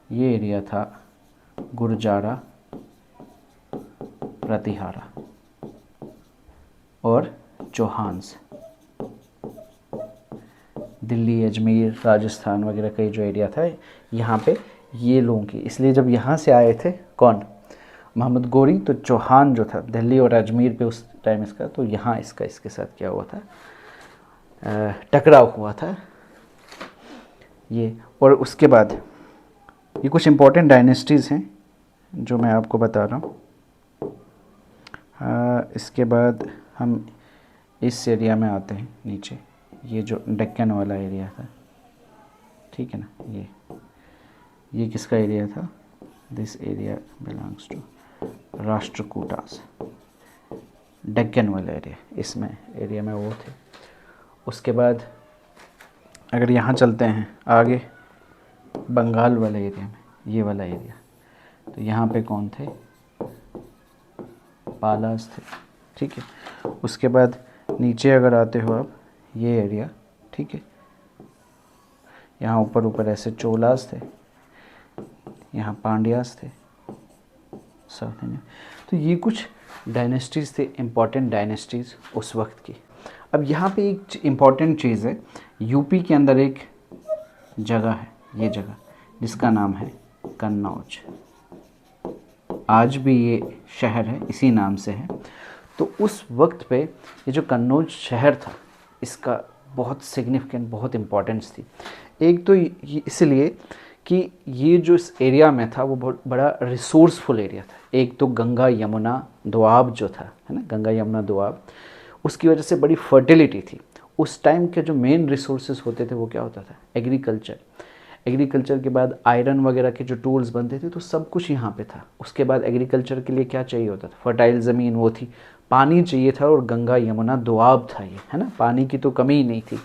ये एरिया था गुर्जारा प्रतिहारा और चौहान्स, दिल्ली, अजमेर, राजस्थान वगैरह का जो एरिया था, यहाँ पे ये लोगों की, इसलिए जब यहाँ से आए थे कौन, मोहम्मद गोरी, तो चौहान जो था दिल्ली और अजमेर पे उस टाइम इसका, तो यहाँ इसका इसके साथ क्या हुआ था, टकराव हुआ था ये। और उसके बाद ये कुछ इम्पोर्टेंट डायनेस्टीज़ हैं जो मैं आपको बता रहा हूँ। इसके बाद हम इस एरिया में आते हैं नीचे, ये जो डेक्कन वाला एरिया था, ठीक है ना, ये किसका एरिया था, this area belongs to Rashtrakutas, Deccan वाला एरिया, इसमें एरिया में वो थे। उसके बाद अगर यहाँ चलते हैं आगे, बंगाल वाले एरिया में, ये वाला एरिया, तो यहाँ पे कौन थे, पालास थे, ठीक है। उसके बाद नीचे अगर आते हो आप, ये एरिया, ठीक है, यहाँ ऊपर ऊपर ऐसे चोलास थे, यहाँ पांड्यास थे साउथ इंडिया। तो ये कुछ डायनेस्टीज़ थे, इम्पॉर्टेंट डायनेस्टीज़ उस वक्त की। अब यहाँ पे एक इम्पॉर्टेंट चीज़ है, यूपी के अंदर एक जगह है, ये जगह जिसका नाम है कन्नौज। आज भी ये शहर है, इसी नाम से है। तो उस वक्त पे ये जो कन्नौज शहर था, इसका बहुत सिग्निफिकेंट, बहुत इम्पोर्टेंस थी। एक तो इसलिए कि ये जो इस एरिया में था वो बहुत बड़ा रिसोर्सफुल एरिया था। एक तो गंगा यमुना दोआब जो था, है ना, गंगा यमुना दोआब, उसकी वजह से बड़ी फर्टिलिटी थी। उस टाइम के जो मेन रिसोर्सेज होते थे वो क्या होता था, एग्रीकल्चर। एग्रीकल्चर के बाद आयरन वगैरह के जो टूल्स बनते थे, तो सब कुछ यहाँ पे था। उसके बाद एग्रीकल्चर के लिए क्या चाहिए होता था, फर्टाइल ज़मीन वो थी, पानी चाहिए था, और गंगा यमुना दोआब था ये, है ना, पानी की तो कमी ही नहीं थी।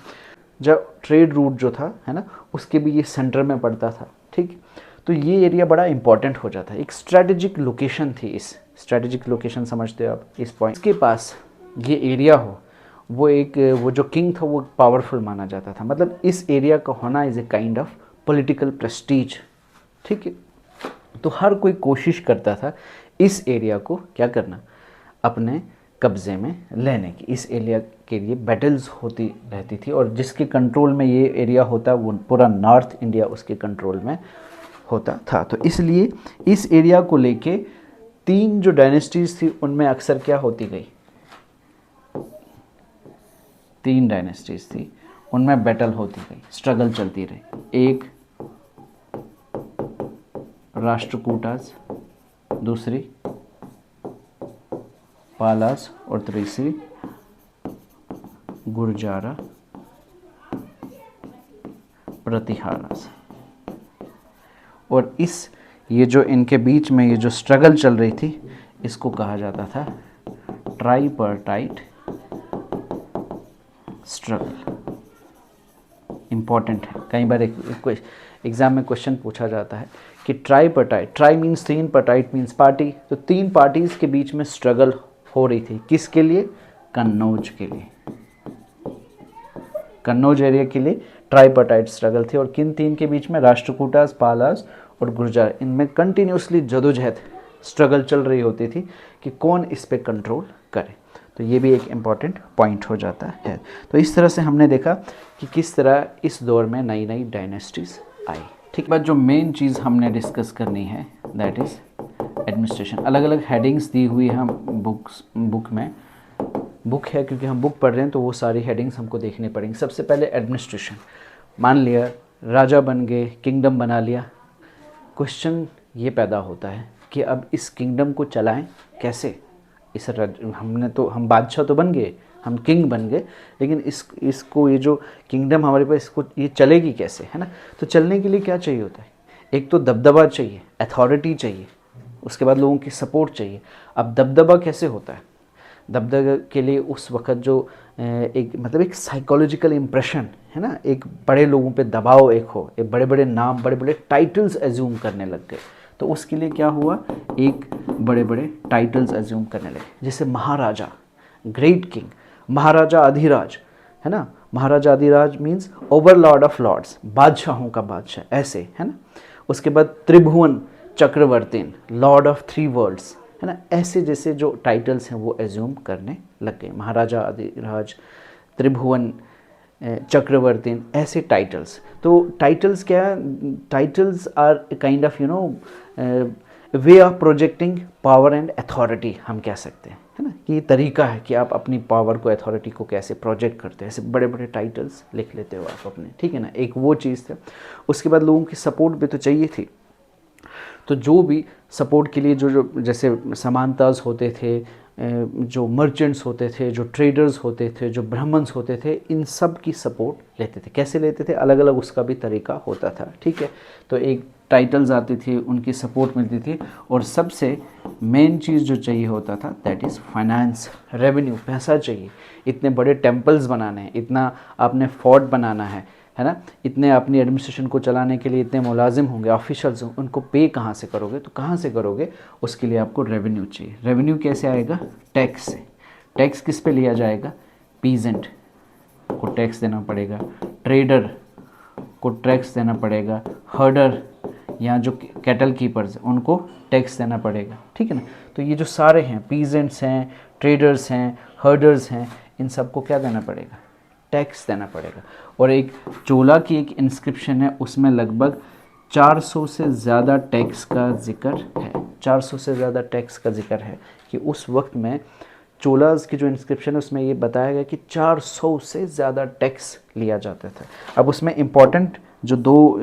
जब ट्रेड रूट जो था, है ना, उसके भी ये सेंटर में पड़ता था, ठीक। तो ये एरिया बड़ा इंपॉर्टेंट हो जाता है, एक स्ट्रेटेजिक लोकेशन थी। इस स्ट्रेटेजिक लोकेशन समझते हो आप, इस पॉइंट के पास ये एरिया हो, वो जो किंग था वो पावरफुल माना जाता था। मतलब इस एरिया का होना is a kind of political Prestige, ठीक है। तो हर कोई कोशिश करता था इस एरिया को क्या करना, अपने कब्ज़े में लेने की। इस एरिया के लिए बैटल्स होती रहती थी, और जिसके कंट्रोल में ये एरिया होता वो पूरा नॉर्थ इंडिया उसके कंट्रोल में होता था। तो इसलिए इस एरिया को लेके 3 जो डायनेस्टीज़ थी उनमें अक्सर क्या होती गई, 3 डायनेस्टीज़ थी उनमें बैटल होती गई, स्ट्रगल चलती रही। एक राष्ट्रकूटास, दूसरी पालास, और तीसरी गुर्जारा प्रतिहारास। और ये जो इनके बीच में ये जो स्ट्रगल चल रही थी, इसको कहा जाता था ट्राइपर्टाइट स्ट्रगल। इंपॉर्टेंट है, कई बार एग्जाम में क्वेश्चन पूछा जाता है कि ट्राइपर्टाइट, ट्राई मीन्स 3, पर्टाइट मीन्स पार्टी। तो 3 पार्टीज के बीच में स्ट्रगल हो रही थी, किसके लिए, कन्नौज के लिए, कन्नौज एरिया के लिए ट्राइपर्टाइट स्ट्रगल थी। और किन 3 के बीच में, राष्ट्रकूटास, पालास और गुर्जार, इनमें कंटिन्यूसली जदोजहद स्ट्रगल चल रही होती थी कि कौन इस पे कंट्रोल करे। तो ये भी एक इम्पॉर्टेंट पॉइंट हो जाता है। तो इस तरह से हमने देखा कि किस तरह इस दौर में नई नई डायनेस्टीज आई। ठीक, बात जो मेन चीज़ हमने डिस्कस करनी है दैट इज़ एडमिनिस्ट्रेशन। अलग अलग हेडिंग्स दी हुई हैं बुक में, बुक है क्योंकि हम बुक पढ़ रहे हैं तो वो सारी हेडिंग्स हमको देखने पड़ेंगी। सबसे पहले एडमिनिस्ट्रेशन। मान लिया राजा बन गए, किंगडम बना लिया, क्वेश्चन ये पैदा होता है कि अब इस किंगडम को चलाएं कैसे। हम बादशाह तो बन गए, हम किंग बन गए, लेकिन इसको ये जो किंगडम हमारे पास, इसको ये चलेगी कैसे, है ना। तो चलने के लिए क्या चाहिए होता है, एक तो दबदबा चाहिए, अथॉरिटी चाहिए, उसके बाद लोगों की सपोर्ट चाहिए। अब दबदबा कैसे होता है, दबदबा के लिए उस वक्त जो एक साइकोलॉजिकल इम्प्रेशन है ना, एक बड़े लोगों पे दबाव एक हो, एक बड़े बड़े नाम, बड़े बड़े टाइटल्स एज्यूम करने लग गए। तो उसके लिए क्या हुआ, एक बड़े बड़े टाइटल्स एज्यूम करने लगे, जैसे महाराजा, ग्रेट किंग, महाराजा अधिराज, है ना। Maharaja Adhiraja means overlord of lords, बादशाहों का बादशाह, ऐसे, है ना। उसके बाद Tribhuvana Chakravarti, lord of 3 worlds, है ना। ऐसे जैसे जो टाइटल्स हैं वो एज्यूम करने लग गए, महाराजा अधिराज, त्रिभुवन चक्रवर्ती, ऐसे टाइटल्स। तो टाइटल्स क्या, titles are kind of way of projecting power and authority, हम कह सकते हैं, है ना, कि ये तरीका है कि आप अपनी पावर को, अथॉरिटी को कैसे प्रोजेक्ट करते हैं। ऐसे बड़े बड़े टाइटल्स लिख लेते हो आप अपने, ठीक है ना, एक वो चीज़ था। उसके बाद लोगों की सपोर्ट भी तो चाहिए थी, तो जो भी सपोर्ट के लिए जो जैसे समानताज होते थे, जो मर्चेंट्स होते थे, जो ट्रेडर्स होते थे, जो ब्राह्मण्स होते थे, इन सब की सपोर्ट लेते थे। कैसे लेते थे, अलग अलग उसका भी तरीका होता था, ठीक है। तो एक टाइटल्स आती थी, उनकी सपोर्ट मिलती थी, और सबसे मेन चीज़ जो चाहिए होता था दैट इज़ फाइनेंस, रेवेन्यू, पैसा चाहिए। इतने बड़े टेम्पल्स बनाने हैं, इतना आपने फोर्ट बनाना है ना, इतने अपनी एडमिनिस्ट्रेशन को चलाने के लिए इतने मुलाजिम होंगे, ऑफिशियल्स होंगे, उनको पे कहाँ से करोगे, तो कहाँ से करोगे, उसके लिए आपको रेवेन्यू चाहिए। रेवेन्यू कैसे आएगा, टैक्स से। टैक्स किस पे लिया जाएगा, पीजेंट को टैक्स देना पड़ेगा, ट्रेडर को टैक्स देना पड़ेगा, हर्डर या जो कैटल कीपर्स उनको टैक्स देना पड़ेगा, ठीक है ना। तो ये जो सारे हैं, पीजेंट्स हैं, ट्रेडर्स हैं, हर्डर्स हैं, इन सबको क्या देना पड़ेगा, टैक्स देना पड़ेगा। और एक चोला की एक इंस्क्रिप्शन है, उसमें लगभग 400 से ज़्यादा टैक्स का जिक्र है, 400 से ज़्यादा टैक्स का जिक्र है कि उस वक्त में चोलास की जो इंस्क्रिप्शन है उसमें ये बताया गया कि 400 से ज़्यादा टैक्स लिया जाता था। अब उसमें इम्पॉर्टेंट जो दो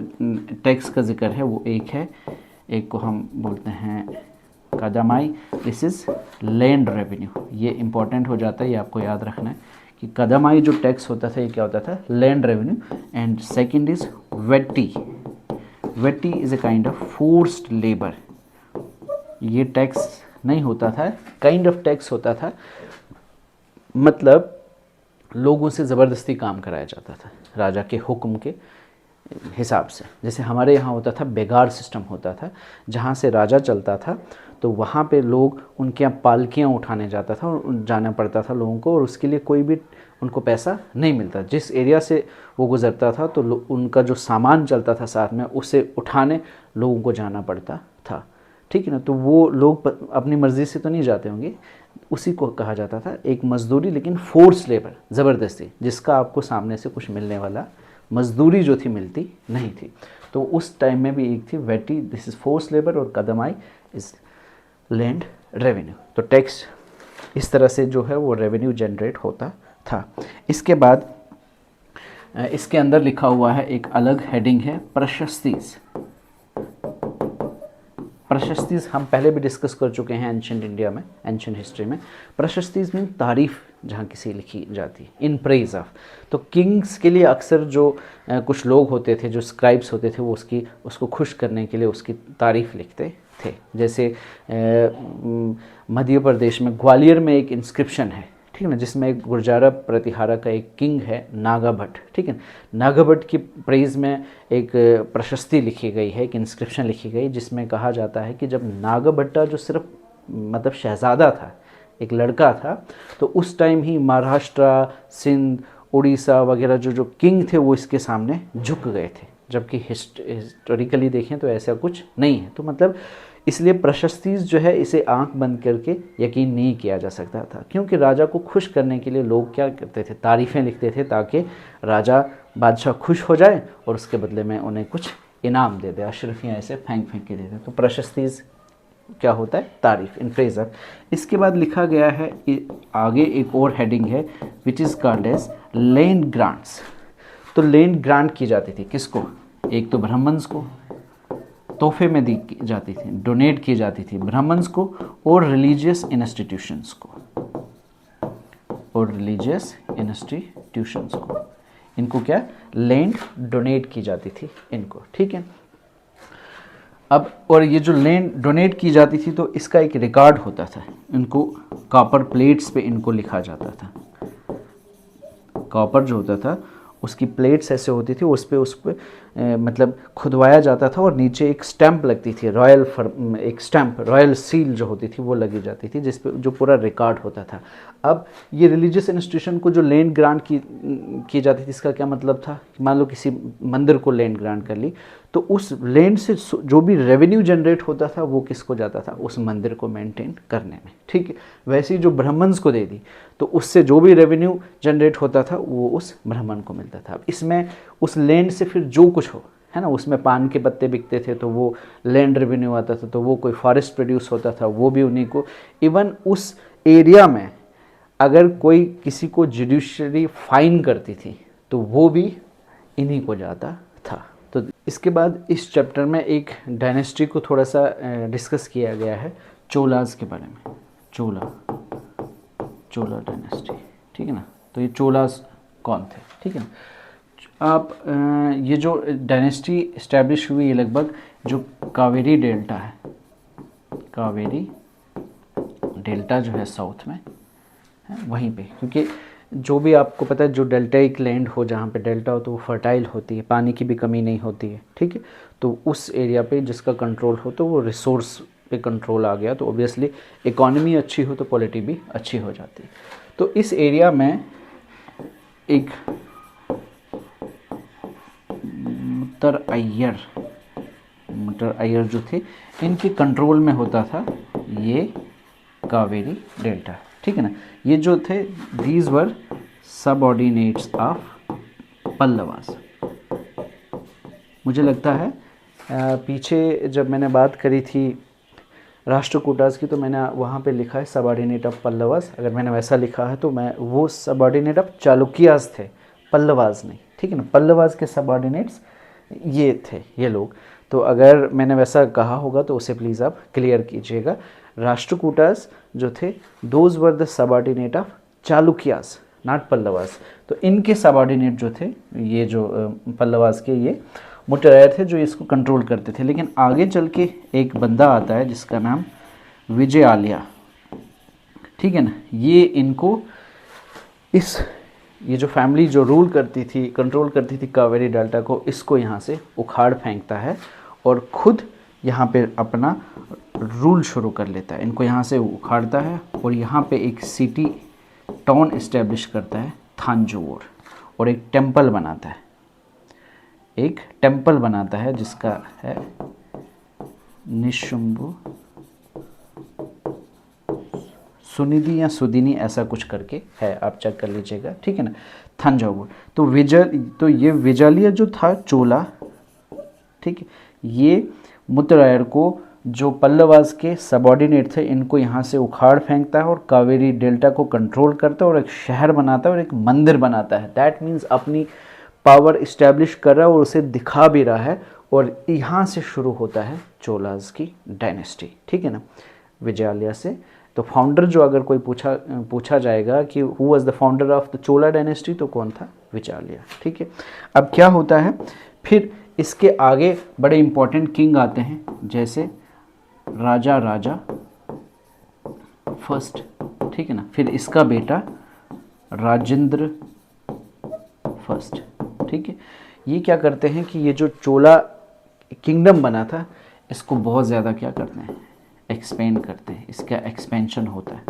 टैक्स का जिक्र है वो एक है, एक को हम बोलते हैं कदमाई, दिस इज़ लैंड रेवेन्यू, ये इम्पॉर्टेंट हो जाता है, ये आपको याद रखना है कि कदमाई जो टैक्स होता था ये क्या होता था, land revenue. And second is vetti, vetti is a kind of forced labour, ये टैक्स नहीं होता था, काइंड ऑफ टैक्स होता था, मतलब लोगों से ज़बरदस्ती काम कराया जाता था राजा के हुक्म के हिसाब से। जैसे हमारे यहाँ होता था बेगार सिस्टम होता था, जहाँ से राजा चलता था तो वहाँ पे लोग उनके यहाँ पालकियाँ उठाने जाता था और जाना पड़ता था लोगों को, और उसके लिए कोई भी उनको पैसा नहीं मिलता। जिस एरिया से वो गुज़रता था तो उनका जो सामान चलता था साथ में उसे उठाने लोगों को जाना पड़ता था, ठीक है ना। तो वो लोग अपनी मर्ज़ी से तो नहीं जाते होंगे, उसी को कहा जाता था एक मज़दूरी, लेकिन फोर्स लेबर, ज़बरदस्ती, जिसका आपको सामने से कुछ मिलने वाला मज़दूरी जो थी मिलती नहीं थी। तो उस टाइम में भी एक थी वेटी, दिस इज़ फोर्स लेबर, और कदमाई इज़ लैंड रेवेन्यू। तो टैक्स इस तरह से जो है वो रेवेन्यू जनरेट होता था। इसके बाद इसके अंदर लिखा हुआ है एक अलग हेडिंग है प्रशस्तीज। प्रशस्तीज हम पहले भी डिस्कस कर चुके हैं एंशिएंट इंडिया में, एंशिएंट हिस्ट्री में। प्रशस्तीज मीन तारीफ़ जहाँ किसी लिखी जाती, इन प्रेज ऑफ। तो किंग्स के लिए अक्सर जो कुछ लोग होते थे, जो स्क्राइब्स होते थे, वो उसको खुश करने के लिए उसकी तारीफ़ लिखते थे। जैसे मध्य प्रदेश में ग्वालियर में एक इंस्क्रिप्शन है, ठीक है ना, जिसमें एक गुर्जारा प्रतिहारा का एक किंग है नागाभट्ट, ठीक है। नागाभट्ट की प्रेज़ में एक प्रशस्ति लिखी गई है, एक इंस्क्रिप्शन लिखी गई, जिसमें कहा जाता है कि जब नागाभट्टा जो सिर्फ मतलब शहज़ादा था, एक लड़का था, तो उस टाइम ही महाराष्ट्र, सिंध, उड़ीसा वगैरह जो किंग थे वो इसके सामने झुक गए थे, जबकि हिस्टोरिकली देखें तो ऐसा कुछ नहीं है। तो मतलब इसलिए प्रशस्तीज जो है इसे आंख बंद करके यकीन नहीं किया जा सकता था, क्योंकि राजा को खुश करने के लिए लोग क्या करते थे, तारीफ़ें लिखते थे, ताकि राजा बादशाह खुश हो जाए और उसके बदले में उन्हें कुछ इनाम दे दे, अशरफियाँ ऐसे फेंक के देते। तो प्रशस्तीज क्या होता है, तारीफ, इन प्रेज ऑफ। इसके बाद लिखा गया है आगे एक और हेडिंग है which is called as land grants. तो लैंड ग्रांट की जाती थी किसको, एक तो ब्राह्मण्स को तोहफे में दी जाती थी, डोनेट की जाती थी ब्राह्मण्स को, और रिलीजियस इंस्टीट्यूशंस को, और रिलीजियस इंस्टीट्यूशंस को, इनको क्या लैंड डोनेट की जाती थी इनको, ठीक है। अब और ये जो लैंड डोनेट की जाती थी तो इसका एक रिकॉर्ड होता था, इनको कॉपर प्लेट्स पे इनको लिखा जाता था। कॉपर जो होता था उसकी प्लेट्स ऐसे होती थी, उस पर मतलब खुदवाया जाता था, और नीचे एक स्टैंप लगती थी, एक स्टैंप, रॉयल सील जो होती थी वो लगी जाती थी, जिस पे जो पूरा रिकॉर्ड होता था। अब ये रिलीजियस इंस्टीट्यूशन को जो लैंड ग्रांट की जाती थी, इसका क्या मतलब था, मान लो किसी मंदिर को लैंड ग्रांट कर ली, तो उस लैंड से जो भी रेवेन्यू जनरेट होता था वो किसको जाता था, उस मंदिर को मेंटेन करने में, ठीक है। वैसे ही जो ब्राह्मण्स को दे दी तो उससे जो भी रेवेन्यू जनरेट होता था वो उस ब्राह्मण को मिलता था। अब इसमें उस लैंड से फिर जो कुछ हो, है ना, उसमें पान के पत्ते बिकते थे तो वो लैंड रेवेन्यू आता था, तो वो कोई फॉरेस्ट प्रोड्यूस होता था वो भी उन्हीं को। इवन उस एरिया में अगर कोई किसी को जुडिशरी फाइन करती थी तो वो भी इन्हीं को जाता था। तो इसके बाद इस चैप्टर में एक डायनेस्टी को थोड़ा सा डिस्कस किया गया है, चोलाज के बारे में, चोला डायनेस्टी, ठीक है ना। तो ये चोलाज कौन थे, ठीक है ना। आप ये जो डायनेस्टी इस्टेब्लिश हुई है लगभग जो कावेरी डेल्टा है, कावेरी डेल्टा जो है साउथ में है वहीं पे, क्योंकि जो भी आपको पता है जो डेल्टाइक लैंड हो, जहाँ पे डेल्टा हो तो वो फर्टाइल होती है, पानी की भी कमी नहीं होती है, ठीक है। तो उस एरिया पे जिसका कंट्रोल हो तो वो रिसोर्स पे कंट्रोल आ गया तो ऑब्वियसली इकोनॉमी अच्छी हो तो पॉलिटी भी अच्छी हो जाती है। तो इस एरिया में एक मुत्तर अय्यर जो थे इनके कंट्रोल में होता था ये कावेरी डेल्टा, ठीक है ना। ये जो थे these were subordinates of Pallavas. मुझे लगता है पीछे जब मैंने बात करी थी राष्ट्रकूटास की तो मैंने वहाँ पे लिखा है सबऑर्डिनेट ऑफ पल्लवास। अगर मैंने वैसा लिखा है तो मैं वो सबऑर्डिनेट ऑफ चालुक्यास थे, पल्लवास नहीं, ठीक है ना। पल्लवास के सबऑर्डिनेट्स ये थे, ये लोग। तो अगर मैंने वैसा कहा होगा तो उसे प्लीज़ आप क्लियर कीजिएगा। राष्ट्रकूटास जो थे those were the subordinate of Chalukyas, not Pallavas. तो इनके सबऑर्डिनेट जो थे, ये जो पल्लवास के, ये मुत्तरायर थे जो इसको कंट्रोल करते थे। लेकिन आगे चल के एक बंदा आता है जिसका नाम विजयालया, ठीक है ना। ये इनको ये जो फैमिली जो रूल करती थी, कंट्रोल करती थी कावेरी डेल्टा को, इसको यहाँ से उखाड़ फेंकता है और खुद यहाँ पे अपना रूल शुरू कर लेता है। इनको यहाँ से उखाड़ता है और यहाँ पे एक सिटी टाउन इस्टेब्लिश करता है थांजोर, और एक टेम्पल बनाता है जिसका है निशुंभु सुनिधि या सुदिनी, ऐसा कुछ करके है, आप चेक कर लीजिएगा, ठीक है ना। थंजावुर। तो ये विजालिया जो था चोला, ठीक है, ये मुत्तरायर को जो पल्लवास के सबऑर्डिनेट थे इनको यहाँ से उखाड़ फेंकता है और कावेरी डेल्टा को कंट्रोल करता है और एक शहर बनाता है और एक मंदिर बनाता है। दैट मीन्स अपनी पावर इस्टेब्लिश कर रहा है और उसे दिखा भी रहा है, और यहाँ से शुरू होता है चोलाज की डायनेस्टी, ठीक है ना, विजयालया से। तो फाउंडर जो अगर कोई पूछा जाएगा कि who was the founder of the Chola dynasty, तो कौन था? विजयालया, ठीक है। अब क्या होता है फिर इसके आगे बड़े इंपॉर्टेंट किंग आते हैं, जैसे राजा फर्स्ट, ठीक है ना। फिर इसका बेटा राजेंद्र फर्स्ट, ठीक है। ये क्या करते हैं कि ये जो चोला किंगडम बना था इसको बहुत ज़्यादा क्या करते हैं, एक्सपेंड करते हैं, इसका एक्सपेंशन होता है,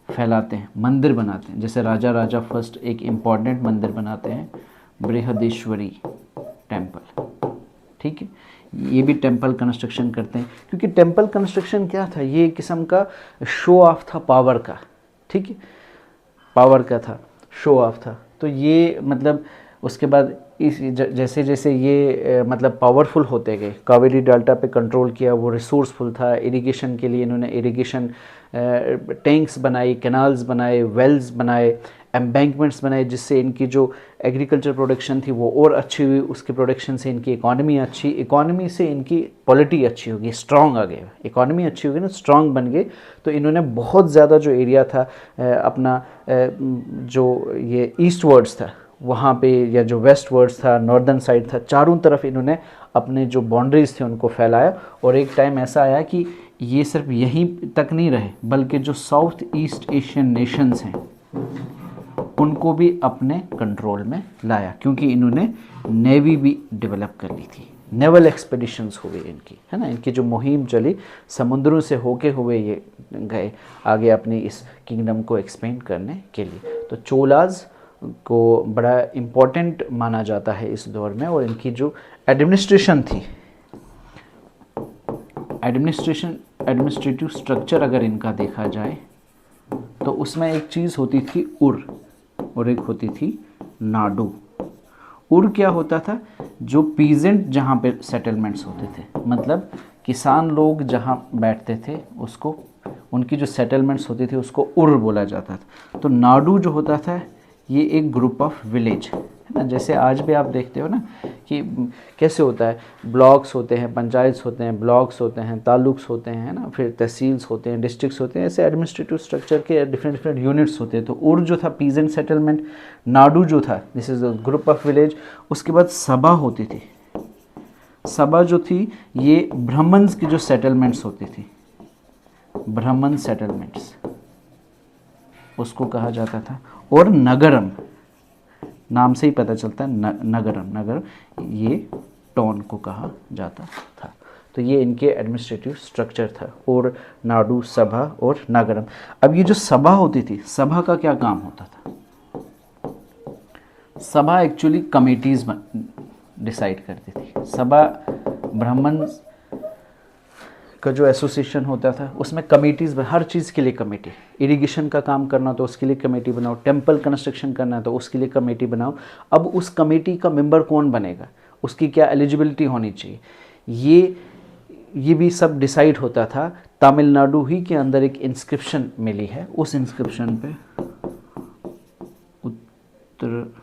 फैलाते हैं, मंदिर बनाते हैं। जैसे राजा फर्स्ट एक इम्पॉर्टेंट मंदिर बनाते हैं, बृहदेश्वरी टेम्पल, ठीक है। ये भी टेम्पल कंस्ट्रक्शन करते हैं, क्योंकि टेम्पल कंस्ट्रक्शन क्या था, ये एक किस्म का शो ऑफ था पावर का, ठीक है, पावर का था, शो ऑफ था। तो ये मतलब उसके बाद इस जैसे जैसे ये मतलब पावरफुल होते गए, कावेरी डेल्टा पे कंट्रोल किया, वो रिसोर्सफुल था। इरिगेशन के लिए इन्होंने इरिगेशन टैंक्स बनाए, कैनाल्स बनाए, वेल्स बनाए, एम्बैंकमेंट्स बनाए, जिससे इनकी जो एग्रीकल्चर प्रोडक्शन थी वो और अच्छी हुई। उसके प्रोडक्शन से इनकी इकॉनमी अच्छी, इकॉनमी से इनकी पॉलिटी अच्छी होगी, स्ट्रॉन्ग आ गए, इकॉनमी अच्छी होगी ना, स्ट्रॉन्ग बन गए। तो इन्होंने बहुत ज़्यादा जो एरिया था अपना जो ये ईस्ट वर्ड्स था वहाँ पे, या जो वेस्ट वर्ड्स था, नॉर्दर्न साइड था, चारों तरफ इन्होंने अपने जो बाउंड्रीज थे उनको फैलाया। और एक टाइम ऐसा आया कि ये सिर्फ यहीं तक नहीं रहे, बल्कि जो साउथ ईस्ट एशियन नेशंस हैं उनको भी अपने कंट्रोल में लाया, क्योंकि इन्होंने नेवी भी डेवलप कर ली थी, नेवल एक्सपेडिशंस हुए इनकी, है ना। इनकी जो मुहिम चली समुद्रों से होके हुए ये गए आगे अपनी इस किंगडम को एक्सपेंड करने के लिए। तो चोलाज को बड़ा इम्पोर्टेंट माना जाता है इस दौर में। और इनकी जो एडमिनिस्ट्रेशन थी, एडमिनिस्ट्रेटिव स्ट्रक्चर अगर इनका देखा जाए तो उसमें एक चीज़ होती थी उर, और एक होती थी नाडू। उर क्या होता था, जो पीजेंट जहाँ पे सेटलमेंट्स होते थे, मतलब किसान लोग जहाँ बैठते थे उसको, उनकी जो सेटलमेंट्स होती थी उसको उर बोला जाता था। तो नाडू जो होता था ये एक ग्रुप ऑफ विलेज, है ना। जैसे आज भी आप देखते हो ना कि कैसे होता है, ब्लॉक्स होते हैं, पंचायत्स होते हैं, ब्लॉक्स होते हैं, तालुक्स होते हैं ना, फिर तहसील्स होते हैं, डिस्ट्रिक्ट्स होते हैं, ऐसे एडमिनिस्ट्रेटिव स्ट्रक्चर के डिफरेंट यूनिट्स होते हैं। तो उर जो था पीजेंट सेटलमेंट, नाडू जो था this is a group of village. उसके बाद सभा होती थी, सभा जो थी ये ब्राह्मण्स की जो सेटलमेंट्स होती थी, ब्राह्मण सेटलमेंट्स उसको कहा जाता था। और नगरम, नाम से ही पता चलता है नगर ये टाउन को कहा जाता था। तो ये इनके एडमिनिस्ट्रेटिव स्ट्रक्चर था, और नाडू, सभा और नगरम। अब ये जो सभा होती थी, सभा का क्या काम होता था? सभा एक्चुअली कमेटीज डिसाइड करती थी। सभा ब्राह्मण का जो एसोसिएशन होता था उसमें कमेटीज़, हर चीज़ के लिए कमेटी, इरिगेशन का काम करना तो उसके लिए कमेटी बनाओ, टेम्पल कंस्ट्रक्शन करना तो उसके लिए कमेटी बनाओ। अब उस कमेटी का मेंबर कौन बनेगा, उसकी क्या एलिजिबिलिटी होनी चाहिए, ये भी सब डिसाइड होता था। तमिलनाडु ही के अंदर एक इंस्क्रिप्शन मिली है, उस इंस्क्रिप्शन पे उत्तर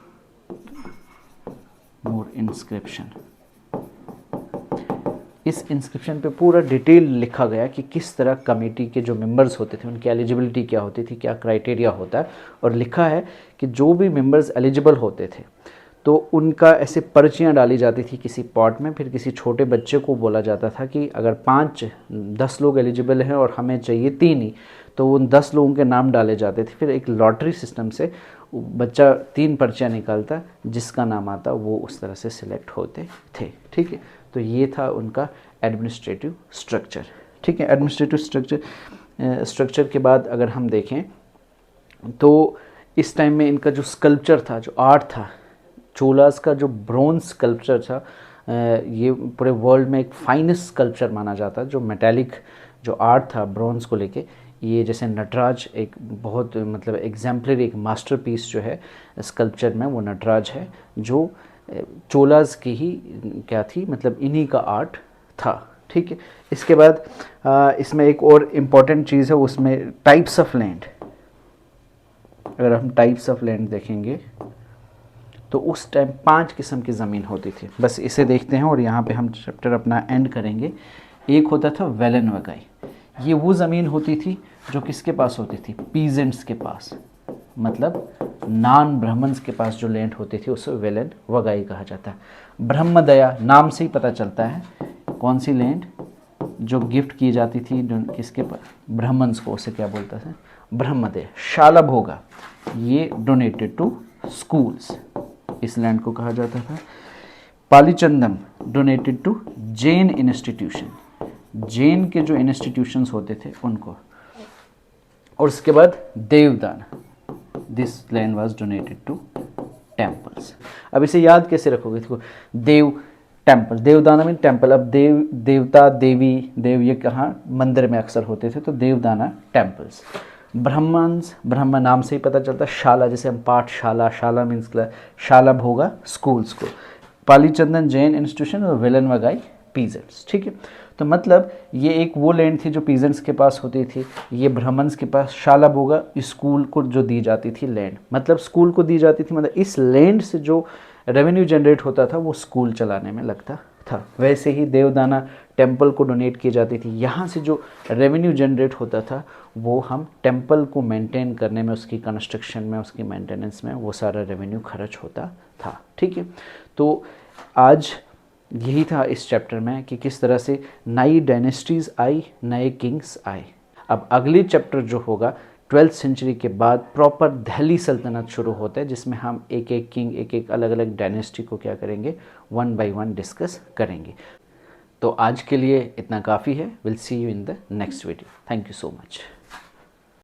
मोर इंस्क्रिप्शन, इस इंस्क्रिप्शन पे पूरा डिटेल लिखा गया कि किस तरह कमेटी के जो मेंबर्स होते थे उनकी एलिजिबिलिटी क्या होती थी, क्या क्राइटेरिया होता है। और लिखा है कि जो भी मेंबर्स एलिजिबल होते थे तो उनका ऐसे पर्चियाँ डाली जाती थी किसी पॉट में, फिर किसी छोटे बच्चे को बोला जाता था कि अगर 5-10 लोग एलिजिबल हैं और हमें चाहिए 3 ही, तो उन 10 लोगों के नाम डाले जाते थे। फिर एक लॉटरी सिस्टम से बच्चा 3 पर्चियाँ निकालता, जिसका नाम आता वो उस तरह से सिलेक्ट होते थे। ठीक है, तो ये था उनका एडमिनिस्ट्रेटिव स्ट्रक्चर। ठीक है, एडमिनिस्ट्रेटिव स्ट्रक्चर के बाद अगर हम देखें तो इस टाइम में इनका जो स्कल्पचर था, जो आर्ट था, चोलास का जो ब्रोंज स्कल्पचर था, ये पूरे वर्ल्ड में एक फाइनेस्ट स्कल्पचर माना जाता है। जो मेटालिक जो आर्ट था ब्रोंज को लेके, ये जैसे नटराज एक बहुत मतलब एग्जाम्पलरी एक मास्टरपीस जो है स्कल्पचर में, वो नटराज है जो चोलास की ही क्या थी, मतलब इन्हीं का आर्ट था। ठीक है, इसके बाद इसमें एक और इम्पॉर्टेंट चीज़ है, उसमें टाइप्स ऑफ लैंड। अगर हम टाइप्स ऑफ लैंड देखेंगे तो उस टाइम 5 किस्म की ज़मीन होती थी। बस इसे देखते हैं और यहाँ पे हम चैप्टर अपना एंड करेंगे। एक होता था वेलन वगाई, ये वो ज़मीन होती थी जो किसके पास होती थी, पीजेंट्स के पास, मतलब नॉन ब्राह्मण्स के पास जो लैंड होती थी उसे वेलन वगाई कहा जाता है। ब्रह्मदया नाम से ही पता चलता है कौन सी लैंड जो गिफ्ट की जाती थी किसके पास, ब्राह्मण्स को, उसे क्या बोलता था, ब्रह्मदया। शालभोगा ये डोनेटेड टू स्कूल्स, इस लैंड को कहा जाता था। Pallichandam donated to Jain institution, Jain के जो इंस्टीट्यूशंस होते थे उनको। और उसके बाद Devadana, this land was donated to temples. अब इसे याद कैसे रखोगे, देखो देव टेम्पल, देवदाना मीन टेम्पल। अब देवता देवी देव ये कहाँ मंदिर में अक्सर होते थे, तो देवदाना टेम्पल्स। ब्राह्मण्स, ब्रह्म नाम से ही पता चलता है। शाला जैसे हम पाठशाला, शाला मीन्स शाला भोगा स्कूल्स को। पालीचंदन जैन इंस्टीट्यूशन और वेलन वगाई पीजेंट्स। ठीक है, तो मतलब ये एक वो लैंड थी जो पीजेंट्स के पास होती थी, ये ब्राह्मण्स के पास। शाला भोगा स्कूल को जो दी जाती थी लैंड, मतलब स्कूल को दी जाती थी, मतलब इस लैंड से जो रेवेन्यू जनरेट होता था वो स्कूल चलाने में लगता था। वैसे ही देवदाना टेम्पल को डोनेट की जाती थी, यहाँ से जो रेवेन्यू जनरेट होता था वो हम टेम्पल को मेंटेन करने में, उसकी कंस्ट्रक्शन में, उसकी मेंटेनेंस में वो सारा रेवेन्यू खर्च होता था। ठीक है, तो आज यही था इस चैप्टर में कि किस तरह से नई डायनेस्टीज़ आई, नए किंग्स आए। अब अगली चैप्टर जो होगा 12th सेंचुरी के बाद प्रॉपर दिल्ली सल्तनत शुरू होता है, जिसमें हम एक एक किंग, एक एक अलग अलग डायनेस्टी को क्या करेंगे, 1 by 1 डिस्कस करेंगे। तो आज के लिए इतना काफ़ी है। Will see you in the next video. Thank you so much.